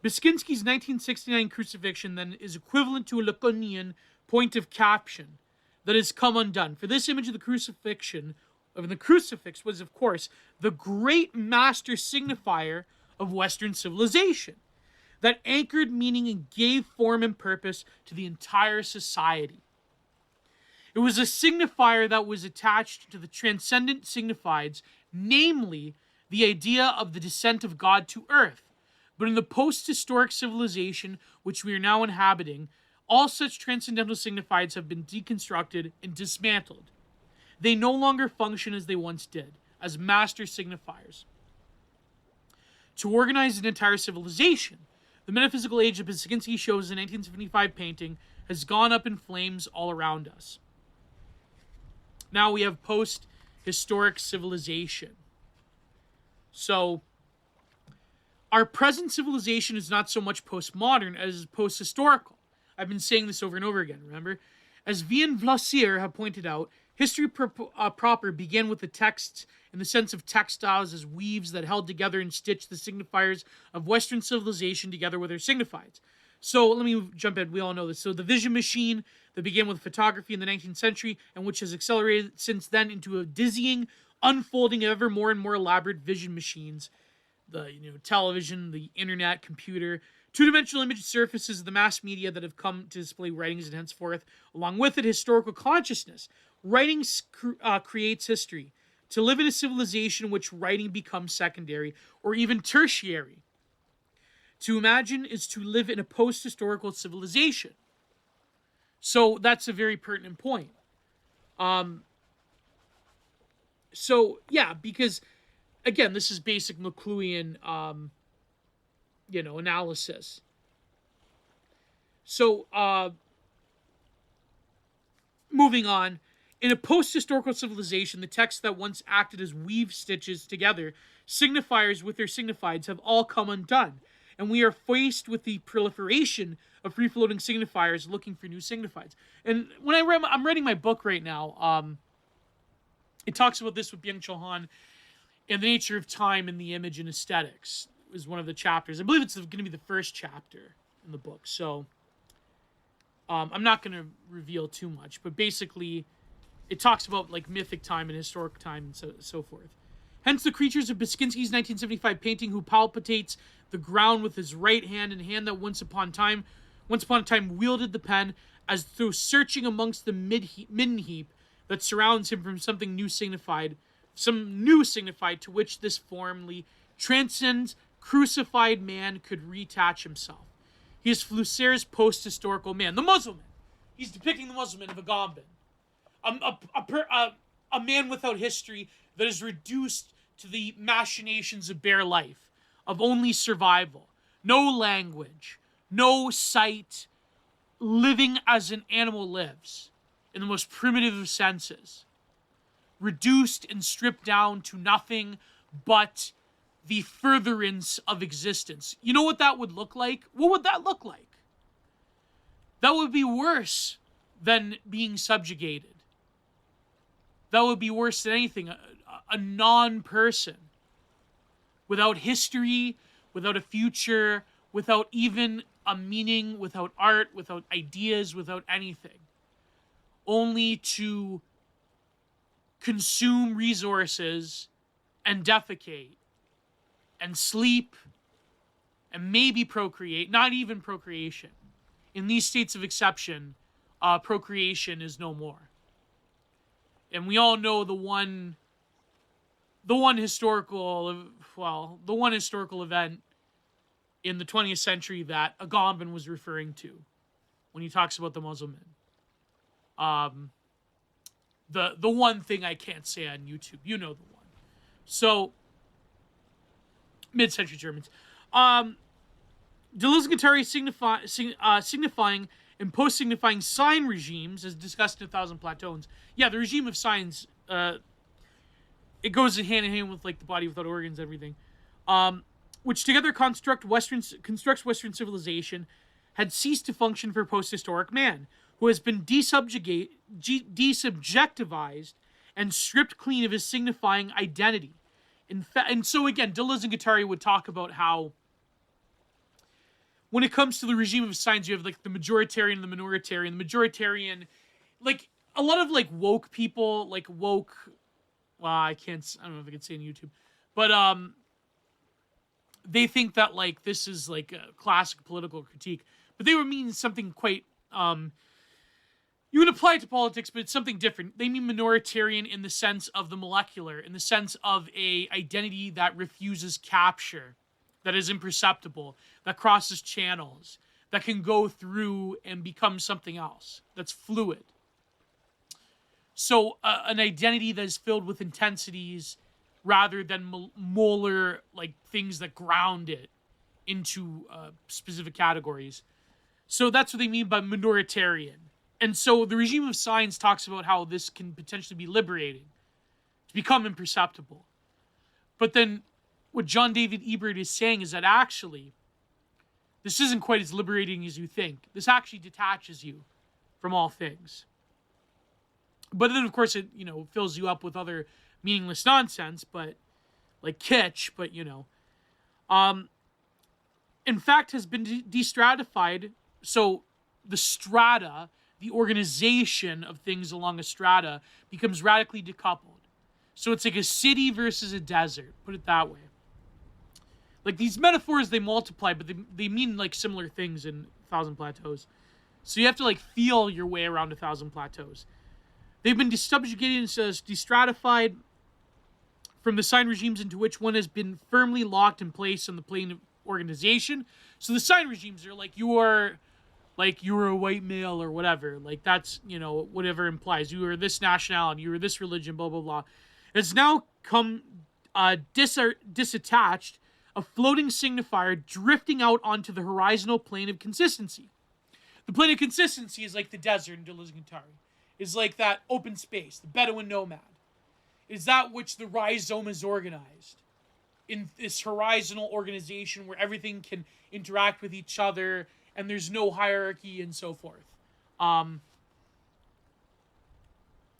Speaker 1: Beksinski's 1969 crucifixion, then, is equivalent to a Lacanian point of caption that has come undone. For this image of the crucifixion, the crucifix was, of course, the great master signifier of Western civilization that anchored meaning and gave form and purpose to the entire society. It was a signifier that was attached to the transcendent signifieds, namely the idea of the descent of God to earth. But in the post-historic civilization which we are now inhabiting, all such transcendental signifieds have been deconstructed and dismantled. They no longer function as they once did, as master signifiers. To organize an entire civilization, the metaphysical age that Beksinski shows in 1975 painting has gone up in flames all around us. Now we have post-historic civilization. So, our present civilization is not so much postmodern as post-historical. I've been saying this over and over again, remember? As Vian Vlasier have pointed out, history proper began with the texts in the sense of textiles as weaves that held together and stitched the signifiers of Western civilization together with their signifieds. So let me jump in. We all know this. So the vision machine that began with photography in the 19th century and which has accelerated since then into a dizzying unfolding of ever more and more elaborate vision machines. The television, the internet, computer, two-dimensional image surfaces of the mass media that have come to display writings and henceforth, along with it, historical consciousness. Writing creates history. To live in a civilization in which writing becomes secondary or even tertiary. To imagine is to live in a post-historical civilization. So that's a very pertinent point. Because again, this is basic McLuhan, analysis. So, moving on. In a post-historical civilization, the texts that once acted as weave stitches together, signifiers with their signifieds, have all come undone. And we are faced with the proliferation of free-floating signifiers looking for new signifieds. And when I'm writing my book right now, it talks about this with Byung-Chul Han, and the nature of time and the image and aesthetics is one of the chapters. I believe it's going to be the first chapter in the book. So I'm not going to reveal too much, but basically it talks about like mythic time and historic time and so forth. Hence the creatures of Beksinski's 1975 painting, who palpitates the ground with his right hand, and hand that once upon a time wielded the pen, as though searching amongst the midden heap that surrounds him from some new signified to which this formally transcends crucified man could reattach himself. He is Flusser's post-historical man, the Muslim. He's depicting the Muslim of Agamben. A man without history that is reduced to the machinations of bare life, of only survival, no language, no sight, living as an animal lives, in the most primitive of senses, reduced and stripped down to nothing but the furtherance of existence. You know what that would look like? What would that look like? That would be worse than being subjugated. That would be worse than anything. A non-person, without history, without a future, without even a meaning, without art, without ideas, without anything. Only to consume resources and defecate and sleep and maybe procreate, not even procreation, in these states of exception, procreation is no more. And we all know the one historical event in the 20th century that Agamben was referring to when he talks about the Muslim men. The one thing I can't say on YouTube, you know the one. So, mid-century Germans. Deleuze signifying and post-signifying sign regimes, as discussed in 1,000 Platoons. Yeah, the regime of signs, it goes hand in hand with like the body without organs, everything. Which together constructs Western civilization, had ceased to function for post-historic man, who has been desubjectivized and stripped clean of his signifying identity. And so again, Deleuze and Guattari would talk about how when it comes to the regime of signs, you have like the majoritarian and the minoritarian. The majoritarian, like a lot of like woke people, like woke. Well, I don't know if I can say on YouTube, but they think that like this is like a classic political critique, but they would mean something quite. You would apply it to politics, but it's something different. They mean minoritarian in the sense of the molecular, in the sense of a identity that refuses capture, that is imperceptible, that crosses channels, that can go through and become something else, that's fluid. So an identity that is filled with intensities rather than molar, like things that ground it into specific categories. So that's what they mean by minoritarian. And so the regime of signs talks about how this can potentially be liberating, to become imperceptible. But then what John David Ebert is saying is that actually, this isn't quite as liberating as you think. This actually detaches you from all things. But then, of course, it, fills you up with other meaningless nonsense, but like kitsch, but, in fact, has been de-stratified. So the strata, the organization of things along a strata, becomes radically decoupled. So it's like a city versus a desert, put it that way. Like these metaphors, they multiply, but they mean like similar things in 1,000 Plateaus. So you have to like feel your way around 1,000 Plateaus. They've been desubjugated and destratified from the sign regimes into which one has been firmly locked in place on the plane of organization. So the sign regimes are like you're a white male or whatever. Like that's, whatever implies. You are this nationality, you are this religion, blah, blah, blah. It's now come disattached, a floating signifier drifting out onto the horizontal plane of consistency. The plane of consistency is like the desert in Deleuze and Guattari. Is like that open space, the Bedouin nomad. Is that which the rhizome is organized. In this horizontal organization where everything can interact with each other and there's no hierarchy and so forth.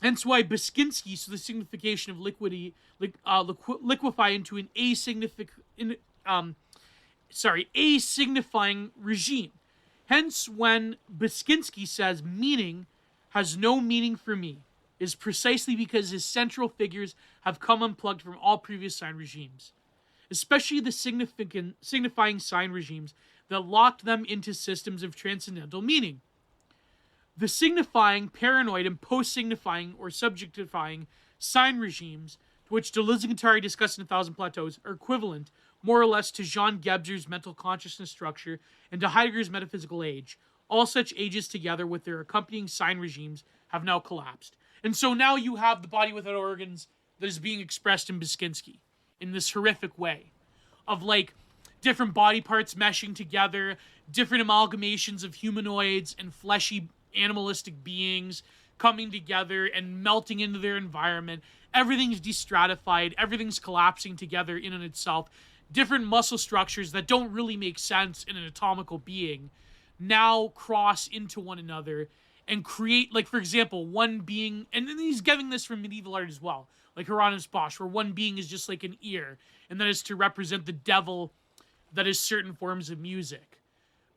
Speaker 1: Hence why Beksinski, so the signification of liquefy into an asignifying regime. Hence when Beksinski says meaning has no meaning for me, is precisely because his central figures have come unplugged from all previous sign regimes, especially the signifying sign regimes that locked them into systems of transcendental meaning. The signifying, paranoid, and post-signifying or subjectifying sign regimes, to which Deleuze and Guattari discussed in 1,000 Plateaus, are equivalent, more or less, to Jean Gebser's mental consciousness structure and to Heidegger's metaphysical age. All such ages together with their accompanying sign regimes have now collapsed. And so now you have the body without organs that is being expressed in Beksinski in this horrific way of like different body parts meshing together, different amalgamations of humanoids and fleshy animalistic beings coming together and melting into their environment. Everything's destratified, everything's collapsing together in and itself. Different muscle structures that don't really make sense in an atomical being now cross into one another and create, like, for example, one being, and then he's getting this from medieval art as well, like Hieronymus Bosch, where one being is just like an ear, and that is to represent the devil that is certain forms of music.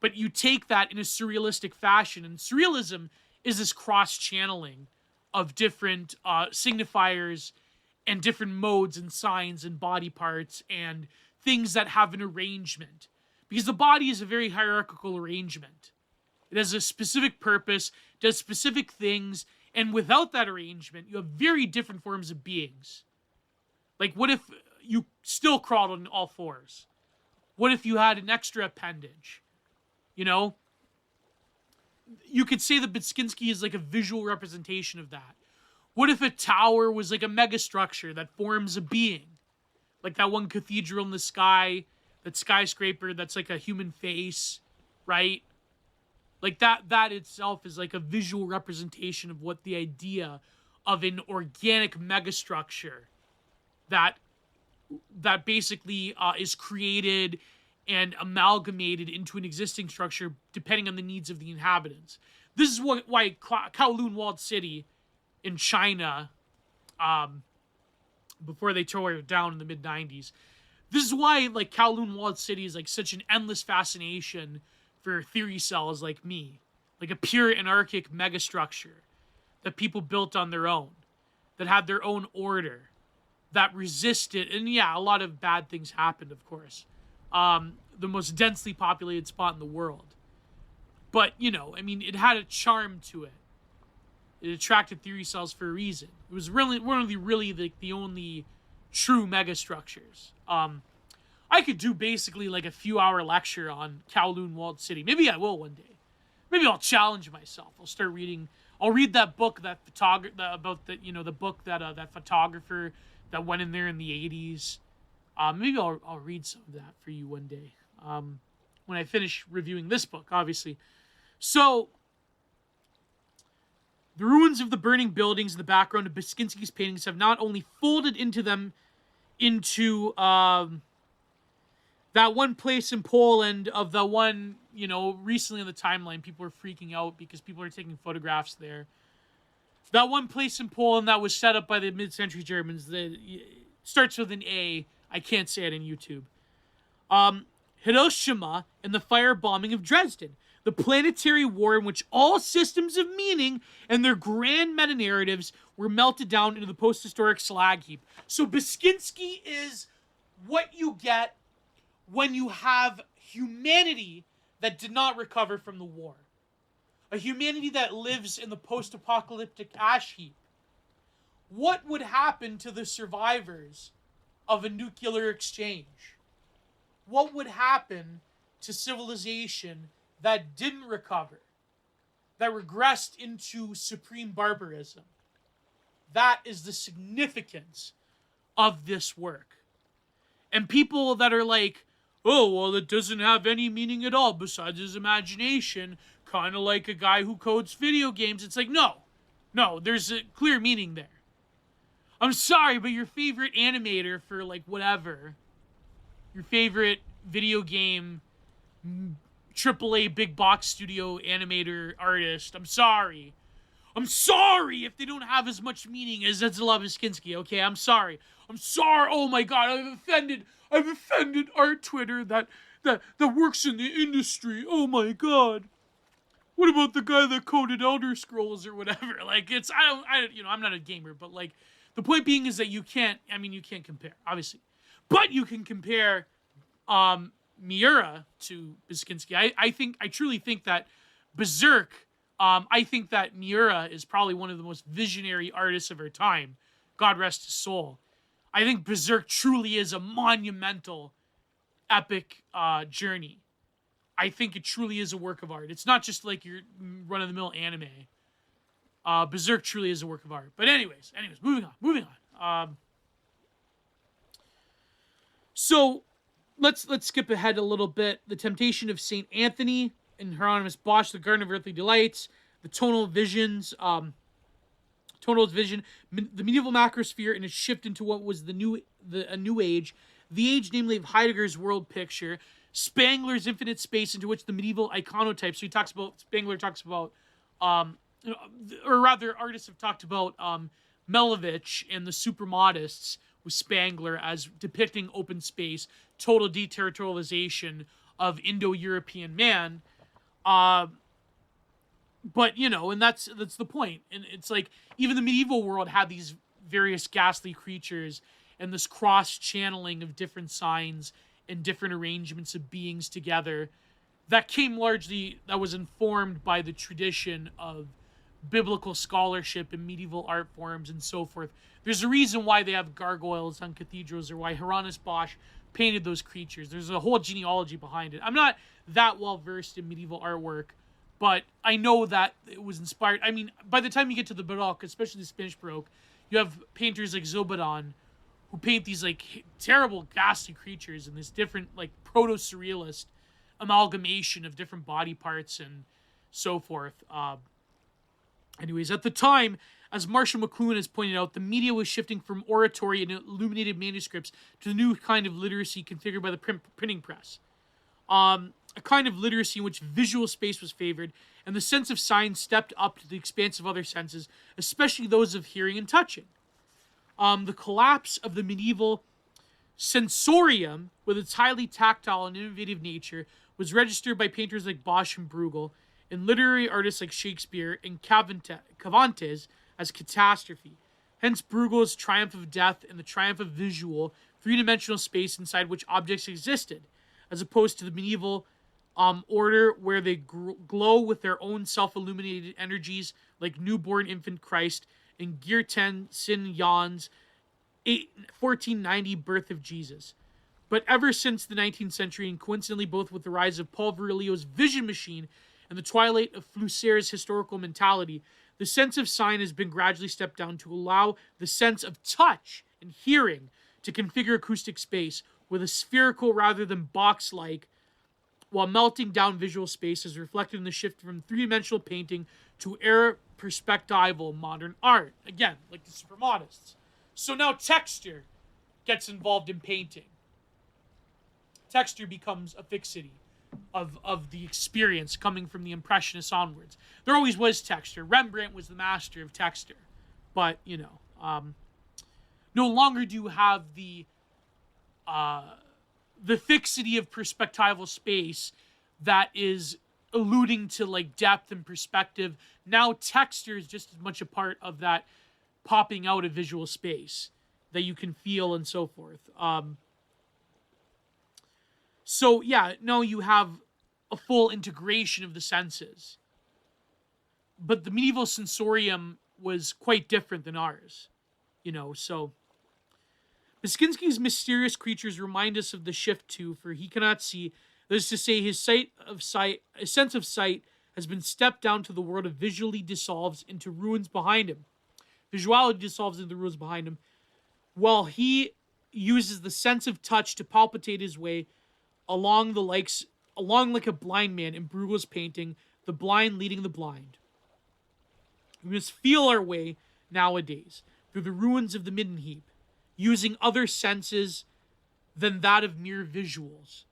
Speaker 1: But you take that in a surrealistic fashion, and surrealism is this cross-channeling of different signifiers and different modes and signs and body parts and things that have an arrangement. Because the body is a very hierarchical arrangement. It has a specific purpose, does specific things, and without that arrangement, you have very different forms of beings. Like, what if you still crawled on all fours? What if you had an extra appendage? You know? You could say that Beksinski is like a visual representation of that. What if a tower was like a megastructure that forms a being? Like that one cathedral in the sky, that skyscraper that's like a human face, right? Like that itself is like a visual representation of what the idea of an organic megastructure that basically is created and amalgamated into an existing structure depending on the needs of the inhabitants. This is why Kowloon Walled City in China, before they tore it down in the mid-90s, this is why like Kowloon Walled City is like such an endless fascination for theory cells like me. Like a pure anarchic megastructure that people built on their own, that had their own order, that resisted, and yeah, a lot of bad things happened, of course. The most densely populated spot in the world. But, you know, I mean, it had a charm to it. It attracted theory cells for a reason. It was really one of the only true megastructures. I could do basically like a few-hour lecture on Kowloon Walled City. Maybe I will one day. Maybe I'll challenge myself. I'll read that book, that photographer that went in there in the 80s. Maybe I'll read some of that for you one day. When I finish reviewing this book, obviously. So, the ruins of the burning buildings in the background of Beksinski's paintings have not only folded into that one place in Poland of the one, you know, recently on the timeline, people are freaking out because people are taking photographs there. That one place in Poland that was set up by the mid-century Germans, that starts with an A. I can't say it on YouTube. Hiroshima and the firebombing of Dresden. The planetary war in which all systems of meaning and their grand meta-narratives were melted down into the post-historic slag heap. So Beksinski is what you get when you have humanity that did not recover from the war. A humanity that lives in the post-apocalyptic ash heap. What would happen to the survivors of a nuclear exchange? What would happen to civilization that didn't recover, that regressed into supreme barbarism? That is the significance of this work. And people that are like, oh, well, it doesn't have any meaning at all besides his imagination, kind of like a guy who codes video games. It's like, no, there's a clear meaning there. I'm sorry, but your favorite animator for, like, whatever, your favorite video game AAA big box studio animator artist, I'm sorry if they don't have as much meaning as Zdzisław Beksinski, okay? I'm sorry. Oh my god, I've offended art Twitter that works in the industry. Oh my god. What about the guy that coded Elder Scrolls or whatever? Like, I'm not a gamer, but like, the point being is that you can't compare, obviously. But you can compare Miura to Beksinski. I truly think that Berserk, I think that Miura is probably one of the most visionary artists of our time. God rest his soul. I think Berserk truly is a monumental, epic journey. I think it truly is a work of art. It's not just like your run-of-the-mill anime. Berserk truly is a work of art. But anyways, moving on. So let's skip ahead a little bit. The Temptation of Saint Anthony and Hieronymus Bosch, the Garden of Earthly Delights, the Tonal Visions, the medieval macrosphere and its shift into what was a new age, the age, namely, of Heidegger's world picture, Spangler's infinite space into which the medieval iconotype. So Spangler talks about, or rather, artists have talked about Malevich and the Supermodists with Spangler as depicting open space, total deterritorialization of Indo-European man. But, and that's the point. And it's like, even the medieval world had these various ghastly creatures and this cross-channeling of different signs and different arrangements of beings together that was informed by the tradition of biblical scholarship and medieval art forms and so forth. There's a reason why they have gargoyles on cathedrals, or why Hieronymus Bosch painted those creatures. There's a whole genealogy behind it. I'm not that well versed in medieval artwork, but I know that it was inspired. I mean, by the time you get to the Baroque, especially the Spanish Baroque, you have painters like Zobadan who paint these like terrible, ghastly creatures in this different like proto-surrealist amalgamation of different body parts and so forth. Anyways, at the time, as Marshall McLuhan has pointed out, the media was shifting from oratory and illuminated manuscripts to the new kind of literacy configured by the printing press. A kind of literacy in which visual space was favored, and the sense of sign stepped up to the expanse of other senses, especially those of hearing and touching. The collapse of the medieval sensorium, with its highly tactile and innovative nature, was registered by painters like Bosch and Bruegel, and literary artists like Shakespeare and Cervantes as catastrophe. Hence Bruegel's triumph of death and the triumph of visual, three-dimensional space inside which objects existed, as opposed to the medieval order where they glow with their own self-illuminated energies, like newborn infant Christ in Guertin Saint-Jean's 1490 Birth of Jesus. But ever since the 19th century, and coincidentally both with the rise of Paul Virilio's vision machine and the twilight of Flusser's historical mentality, the sense of sign has been gradually stepped down to allow the sense of touch and hearing to configure acoustic space with a spherical rather than box-like, while melting down visual space as reflected in the shift from three-dimensional painting to era perspectival modern art. Again, like the supremodists. So now texture gets involved in painting. Texture becomes a fixity of the experience coming from the Impressionists onwards. There always was texture. Rembrandt was the master of texture. But, no longer do you have the fixity of perspectival space that is alluding to like depth and perspective. Now texture is just as much a part of that popping out of visual space that you can feel and so forth. So yeah, no, you have a full integration of the senses. But the medieval sensorium was quite different than ours, so Beksinski's mysterious creatures remind us of the shift to, for he cannot see, that is to say, his sense of sight has been stepped down to the world of visually dissolves into ruins behind him. Visuality dissolves into the ruins behind him, while he uses the sense of touch to palpitate his way along like a blind man in Bruegel's painting, The Blind Leading the Blind. We must feel our way, nowadays, through the ruins of the midden heap, using other senses than that of mere visuals,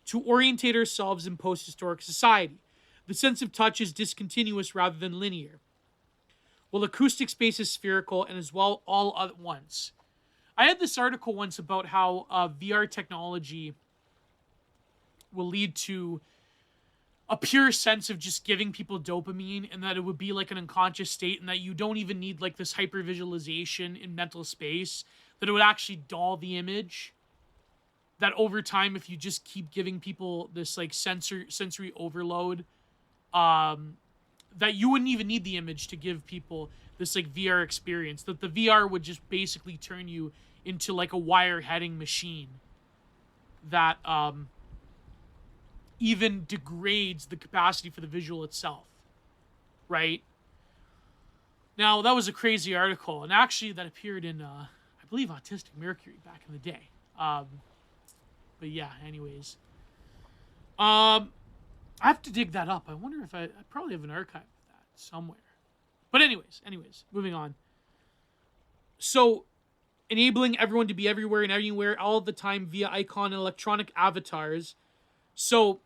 Speaker 1: to orientate ourselves in post-historic society. The sense of touch is discontinuous rather than linear, while acoustic space is spherical and as well all at once. I had this article once about how VR technology will lead to a pure sense of just giving people dopamine, and that it would be like an unconscious state, and that you don't even need like this hypervisualization in mental space, that it would actually dull the image. That over time, if you just keep giving people this like sensory overload, that you wouldn't even need the image to give people this like VR experience, that the VR would just basically turn you into like a wire heading machine that even degrades the capacity for the visual itself, right? Now, that was a crazy article, and actually that appeared in, I believe, Autistic Mercury back in the day. But yeah, anyways. I have to dig that up. I wonder if I probably have an archive of that somewhere. But anyways, moving on. So, enabling everyone to be everywhere and anywhere all the time via icon and electronic avatars. So,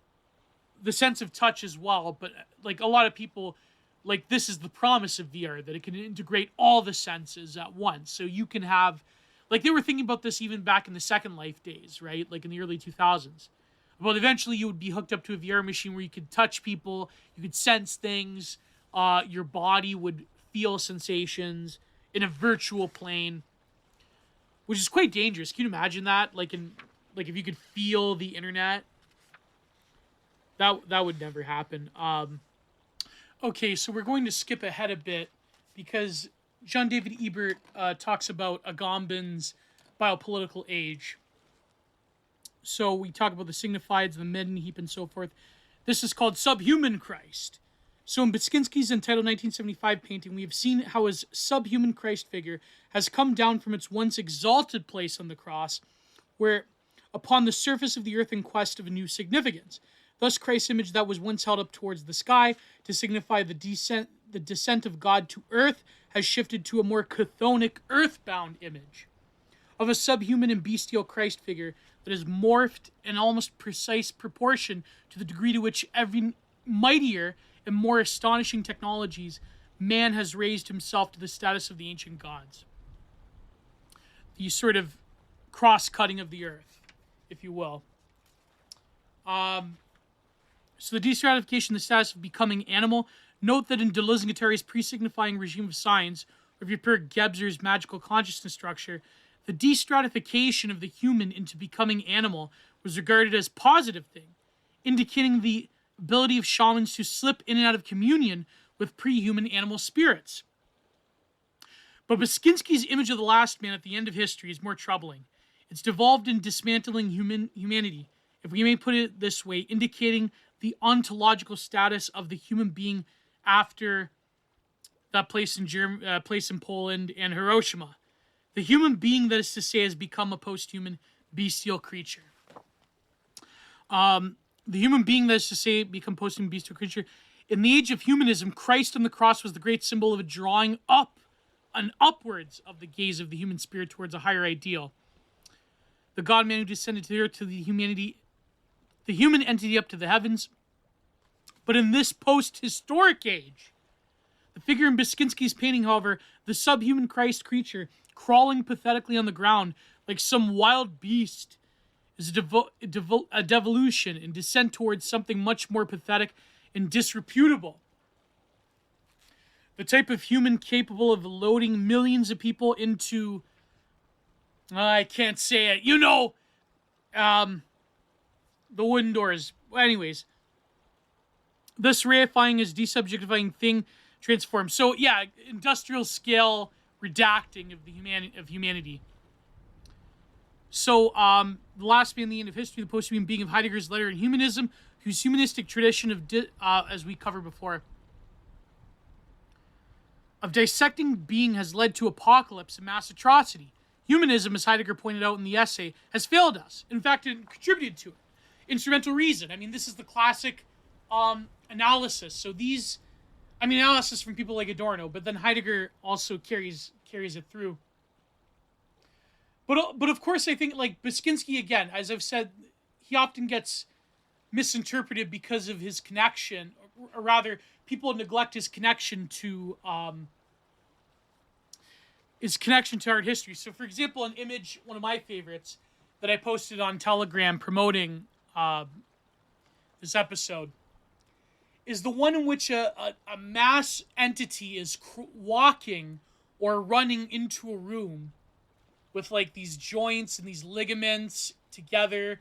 Speaker 1: the sense of touch as well, but like a lot of people, like this is the promise of VR, that it can integrate all the senses at once. So you can have, like they were thinking about this even back in the Second Life days, right? Like in the early 2000s. Well, eventually you would be hooked up to a VR machine where you could touch people, you could sense things, your body would feel sensations in a virtual plane, which is quite dangerous. Can you imagine that? Like if you could feel the internet. That would never happen. Okay, so we're going to skip ahead a bit because John David Ebert talks about Agamben's biopolitical age. So we talk about the signifieds, the midden heap, and so forth. This is called Subhuman Christ. So in Beksinski's entitled 1975 painting, we have seen how his subhuman Christ figure has come down from its once exalted place on the cross, where upon the surface of the earth in quest of a new significance. Thus Christ's image that was once held up towards the sky to signify the descent of God to earth has shifted to a more chthonic, earthbound image of a subhuman and bestial Christ figure that is morphed in almost precise proportion to the degree to which every mightier and more astonishing technologies man has raised himself to the status of the ancient gods. The sort of cross-cutting of the earth, if you will. So the destratification, the status of becoming animal. Note that in Deleuze-Guattari's pre-signifying regime of signs, or if you prefer Gebser's magical consciousness structure, the destratification of the human into becoming animal was regarded as a positive thing, indicating the ability of shamans to slip in and out of communion with pre-human animal spirits. But Beksinski's image of the last man at the end of history is more troubling. It's devolved in dismantling humanity, if we may put it this way, indicating the ontological status of the human being after that place in Poland and Hiroshima. The human being, that is to say, has become a post-human bestial creature. The human being, that is to say, become post-human bestial creature. In the age of humanism, Christ on the cross was the great symbol of a drawing up and upwards of the gaze of the human spirit towards a higher ideal. The God-man who descended to the earth, to the human entity up to the heavens. But in this post-historic age, the figure in Beksinski's painting, however, the subhuman Christ creature, crawling pathetically on the ground like some wild beast, is a devolution and descent towards something much more pathetic and disreputable. The type of human capable of loading millions of people into, I can't say it, the wooden doors. Anyways, this reifying is desubjectifying thing transformed. So yeah, industrial scale redacting of humanity. So the last man, the end of history, the post-human being of Heidegger's letter in Humanism, whose humanistic tradition of, as we covered before, of dissecting being has led to apocalypse and mass atrocity. Humanism, as Heidegger pointed out in the essay, has failed us. In fact, it contributed to it. Instrumental reason. I mean, this is the classic analysis. So these, analysis from people like Adorno, but then Heidegger also carries it through. But of course, I think like Beksinski, again, as I've said, he often gets misinterpreted because of his connection, or rather, people neglect his connection to art history. So, for example, an image, one of my favorites, that I posted on Telegram promoting this episode, is the one in which a mass entity is walking or running into a room with like these joints and these ligaments together,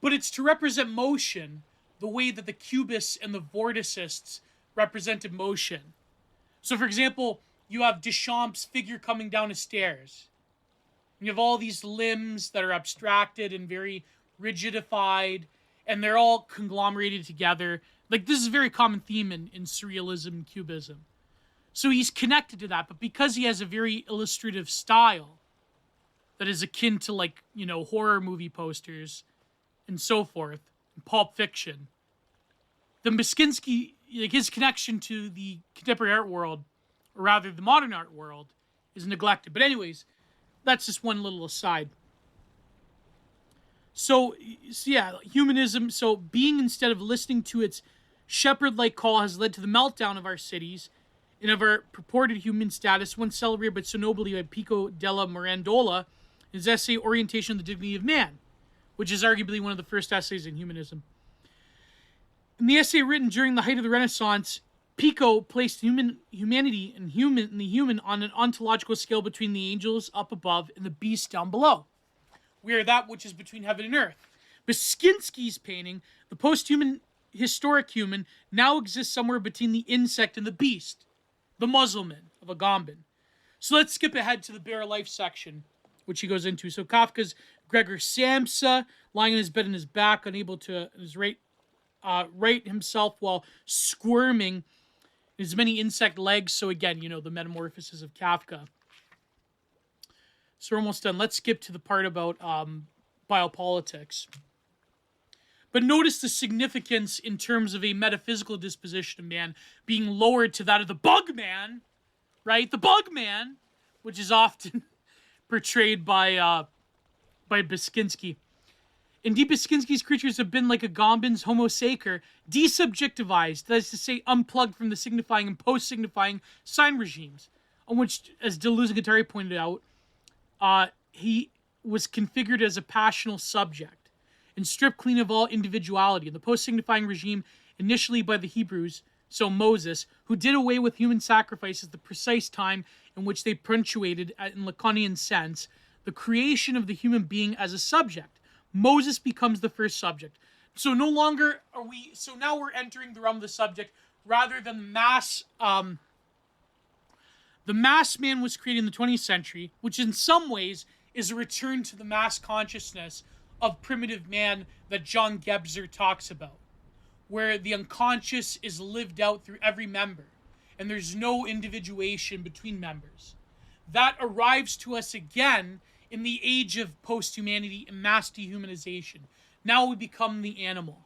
Speaker 1: but it's to represent motion the way that the cubists and the vorticists represented motion. So, for example, you have Duchamp's figure coming down the stairs. You have all these limbs that are abstracted and very rigidified, and they're all conglomerated together. Like, this is a very common theme in surrealism and cubism. So he's connected to that, but because he has a very illustrative style that is akin to, like, horror movie posters and so forth, and Pulp Fiction, then Beksinski, like, his connection to the contemporary art world, or rather the modern art world, is neglected. But anyways, that's just one little aside. So yeah, humanism, so being, instead of listening to its shepherd-like call, has led to the meltdown of our cities and of our purported human status, once celebrated but so nobly by Pico della Mirandola in his essay Orientation of the Dignity of Man, which is arguably one of the first essays in humanism. In the essay written during the height of the Renaissance, Pico placed humanity and the human on an ontological scale between the angels up above and the beasts down below. We are that which is between heaven and earth. Beksinski's painting, the post-human historic human now exists somewhere between the insect and the beast, the Musselman of Agamben. So let's skip ahead to the bare life section, which he goes into. So Kafka's Gregor Samsa, lying on his bed on his back, unable to right himself while squirming his many insect legs. So again, the metamorphosis of Kafka. So we're almost done. Let's skip to the part about biopolitics. But notice the significance in terms of a metaphysical disposition of man being lowered to that of the bug man, right? The bug man, which is often portrayed by Beksinski. Indeed, Beksinski's creatures have been like Agamben's Homo sacer, desubjectivized, that is to say, unplugged from the signifying and post-signifying sign regimes, on which, as Deleuze-Guattari pointed out, he was configured as a passional subject and stripped clean of all individuality. In the post-signifying regime, initially by the Hebrews, so Moses, who did away with human sacrifice at the precise time in which they punctuated, in Lacanian sense, the creation of the human being as a subject. Moses becomes the first subject. So no longer are we, so now we're entering the realm of the subject rather than mass. The mass man was created in the 20th century, which in some ways is a return to the mass consciousness of primitive man that John Gebser talks about, where the unconscious is lived out through every member, and there's no individuation between members. That arrives to us again in the age of post-humanity and mass dehumanization. Now we become the animal.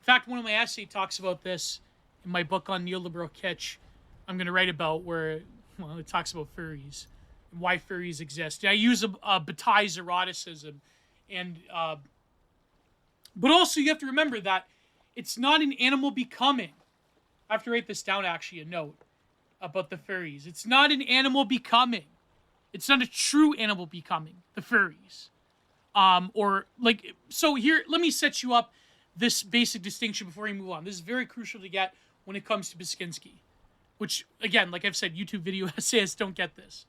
Speaker 1: In fact, one of my essays talks about this in my book on neoliberal kitsch I'm going to write about, where it talks about furries and why furries exist. And I use Bataille's eroticism. And but also you have to remember that it's not an animal becoming. I have to write this down, actually, a note about the furries. It's not an animal becoming. It's not a true animal becoming, the furries. So here, let me set you up this basic distinction before we move on. This is very crucial to get when it comes to Beksinski, which, again, like I've said, YouTube video essayists don't get this.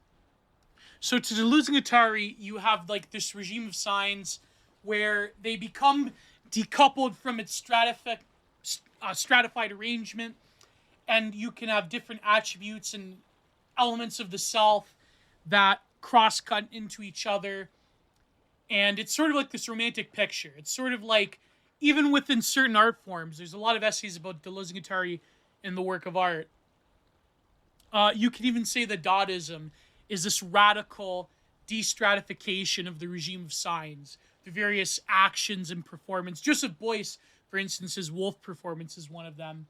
Speaker 1: So to Deleuze-Guattari, you have like this regime of signs where they become decoupled from its stratified arrangement, and you can have different attributes and elements of the self that cross-cut into each other. And it's sort of like this romantic picture. It's sort of like, even within certain art forms, there's a lot of essays about Deleuze-Guattari in the work of art. You can even say that Dadaism is this radical destratification of the regime of signs, the various actions and performance. Joseph Beuys, for instance, his wolf performance is one of them.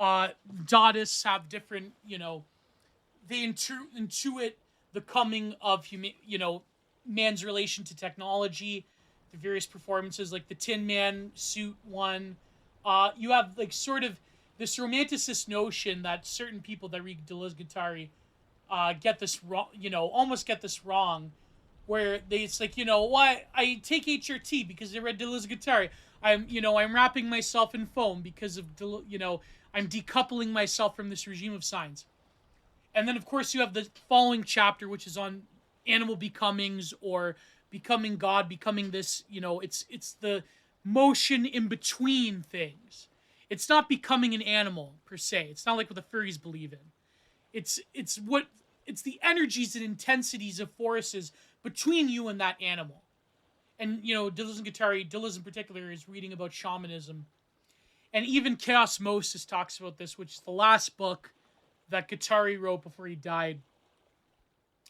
Speaker 1: Dadaists have different, they intuit the coming of man's relation to technology, the various performances, like the Tin Man suit one. You have like sort of this romanticist notion that certain people that read Deleuze-Guattari get this wrong, almost get this wrong, where it's like, why I take HRT because I read Deleuze-Guattari. I'm wrapping myself in foam because of, I'm decoupling myself from this regime of signs. And then, of course, you have the following chapter, which is on animal becomings or becoming God, becoming this, it's the motion in between things. It's not becoming an animal, per se. It's not like what the furries believe in. It's the energies and intensities of forces between you and that animal. And, Deleuze-Guattari, Deleuze in particular, is reading about shamanism. And even Chaosmosis talks about this, which is the last book that Guattari wrote before he died.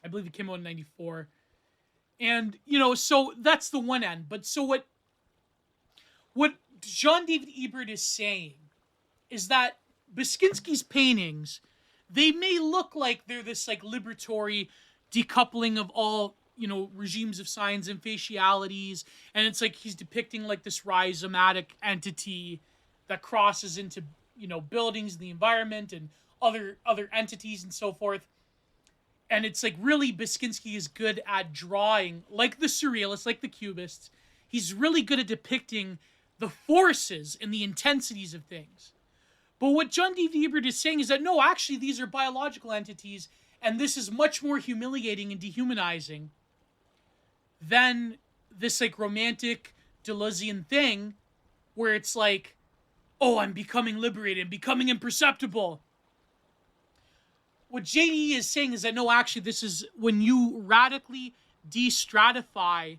Speaker 1: I believe it came out in 94. And, so that's the one end. But so what Jean-David Ebert is saying is that Beksinski's paintings, they may look like they're this like liberatory decoupling of all, regimes of signs and facialities. And it's like he's depicting like this rhizomatic entity that crosses into, buildings, the environment, and other entities and so forth. And it's like really Beksinski is good at drawing, like the surrealists, like the cubists. He's really good at depicting the forces and the intensities of things. But what John D. Ebert is saying is that no, actually these are biological entities, and this is much more humiliating and dehumanizing than this like romantic Deleuzean thing where it's like, oh, I'm becoming liberated, becoming imperceptible. What JDE is saying is that no, actually, this is when you radically de-stratify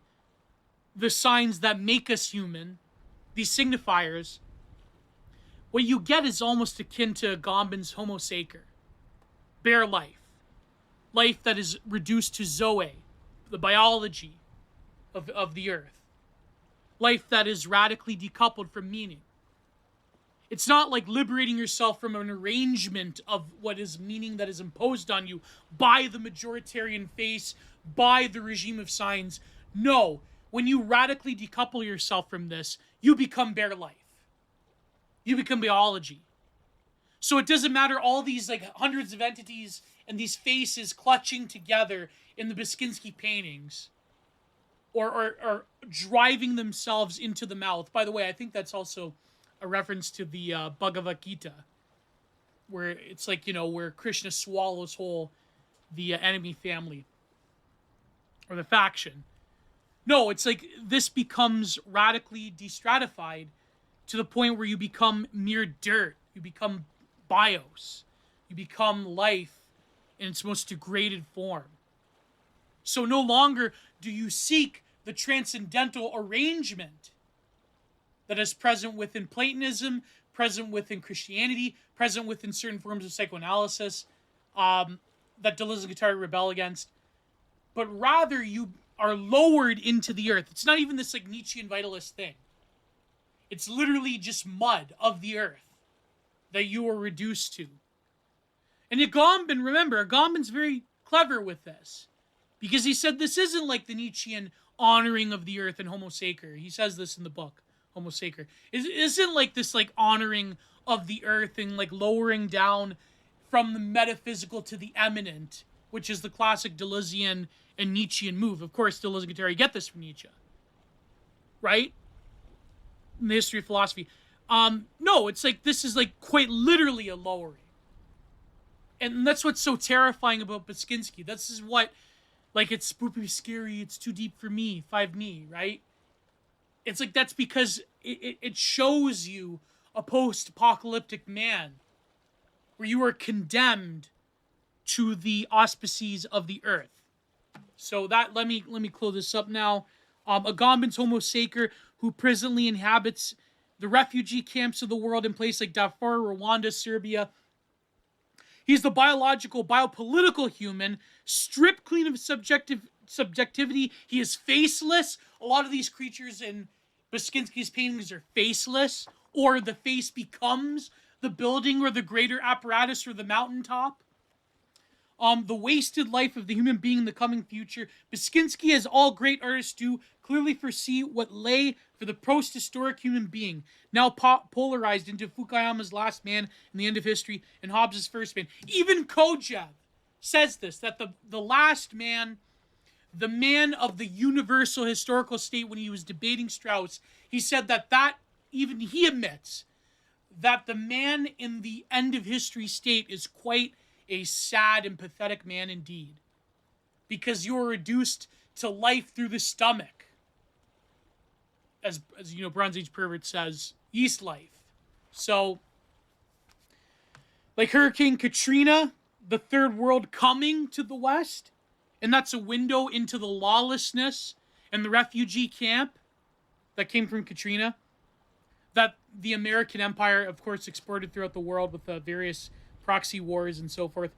Speaker 1: the signs that make us human, these signifiers, what you get is almost akin to Agamben's Homo Sacer, bare life. Life that is reduced to Zoe, the biology of the earth. Life that is radically decoupled from meaning. It's not like liberating yourself from an arrangement of what is meaning that is imposed on you by the majoritarian face, by the regime of signs. No, when you radically decouple yourself from this, you become bare life. You become biology. So it doesn't matter all these like hundreds of entities and these faces clutching together in the Beksinski paintings, or driving themselves into the mouth. By the way, I think that's also a reference to the Bhagavad Gita, where it's like, where Krishna swallows whole the enemy family or the faction. No, it's like this becomes radically destratified to the point where you become mere dirt. You become bios. You become life in its most degraded form. So no longer do you seek the transcendental arrangement that is present within Platonism, present within Christianity, present within certain forms of psychoanalysis that Deleuze and Guattari rebel against, but rather you are lowered into the earth. It's not even this like Nietzschean vitalist thing. It's literally just mud of the earth that you are reduced to. And Agamben, remember, Agamben's very clever with this, because he said this isn't like the Nietzschean honoring of the earth in Homo Sacer. He says this in the book, Homo Sacer. It isn't like this like honoring of the earth and like lowering down from the metaphysical to the eminent, which is the classic Deleuzean and Nietzschean move. Of course, Deleuze and Guattari get this from Nietzsche, right? In the history of philosophy. No, it's like this is like quite literally a lowering. And that's what's so terrifying about Beksinski. This is what, like, it's spoopy, scary, it's too deep for me, 5me, right? It's like that's because it shows you a post-apocalyptic man where you are condemned to the auspices of the earth. So that let me close this up now. Agamben's Homo Sacer, who presently inhabits the refugee camps of the world in places like Darfur, Rwanda, Serbia. He's the biological, biopolitical human, stripped clean of subjectivity. He is faceless. A lot of these creatures in Beksinski's paintings are faceless, or the face becomes the building or the greater apparatus or the mountaintop. The wasted life of the human being in the coming future. Beksinski, as all great artists do, clearly foresee what lay for the post-historic human being, now polarized into Fukuyama's Last Man and the End of History and Hobbes' First Man. Even Kojev says this, that the last man, the man of the universal historical state, when he was debating Strauss, he said that even he admits that the man in the end of history state is quite a sad and pathetic man indeed, because you're reduced to life through the stomach, as Bronze Age pervert says, yeast life. So, like Hurricane Katrina, the third world coming to the West, and that's a window into the lawlessness and the refugee camp that came from Katrina, that the American empire, of course, exported throughout the world with various proxy wars and so forth.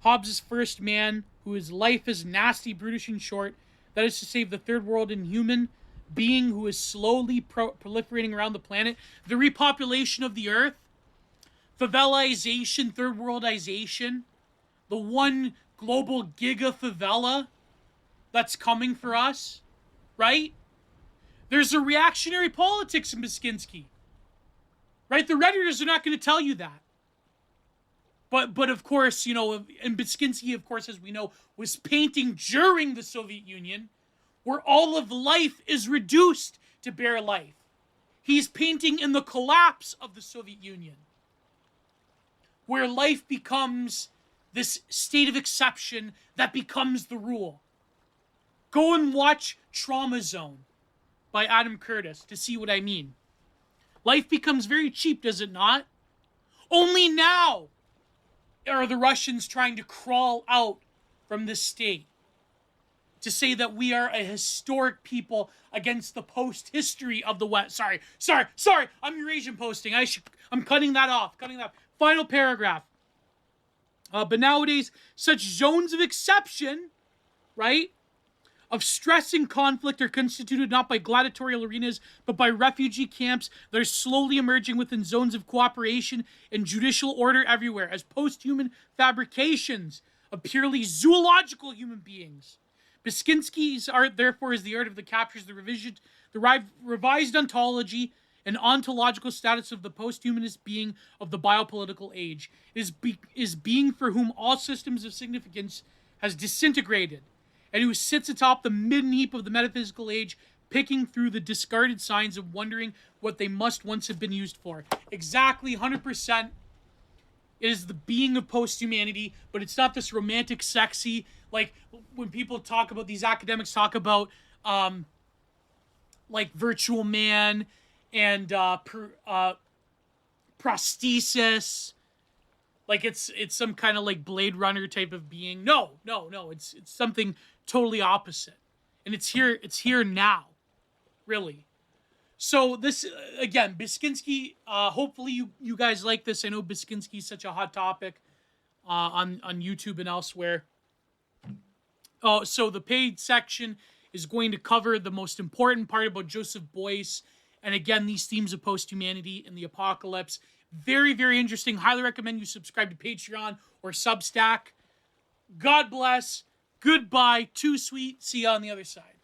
Speaker 1: Hobbes' First Man, whose life is nasty, brutish, and short, that is to save the third world and human being who is slowly proliferating around the planet, the repopulation of the earth, favelization, third worldization, the one global giga favela that's coming for us, right? There's a reactionary politics in Beksinski, right? The Redditors are not going to tell you that. But of course, and Beksinski, of course, as we know, was painting during the Soviet Union, where all of life is reduced to bare life. He's painting in the collapse of the Soviet Union, where life becomes this state of exception that becomes the rule. Go and watch Trauma Zone by Adam Curtis to see what I mean. Life becomes very cheap, does it not? Only now are the Russians trying to crawl out from this state to say that we are a historic people against the post-history of the West. Sorry. I'm Eurasian posting. I'm cutting that off. Final paragraph. But nowadays, such zones of exception, right, of stress and conflict are constituted not by gladiatorial arenas, but by refugee camps that are slowly emerging within zones of cooperation and judicial order everywhere as post-human fabrications of purely zoological human beings. Beksinski's art, therefore, is the art of the captures the revised ontology and ontological status of the post-humanist being of the biopolitical age. It is being for whom all systems of significance has disintegrated, and who sits atop the midden heap of the metaphysical age, picking through the discarded signs and wondering what they must once have been used for. Exactly, 100%. It is the being of post-humanity, but it's not this romantic, sexy, like when people talk about, these academics talk about, like virtual man and prosthesis, like it's some kind of like Blade Runner type of being. No, it's something totally opposite, and it's here now, really. So this, again, Beksinski, hopefully you guys like this. I know Beksinski is such a hot topic on YouTube and elsewhere. Oh, so the paid section is going to cover the most important part about Joseph Beuys, and again, these themes of post-humanity and the apocalypse. Very, very interesting. Highly recommend you subscribe to Patreon or Substack. God bless. Goodbye. Too sweet. See you on the other side.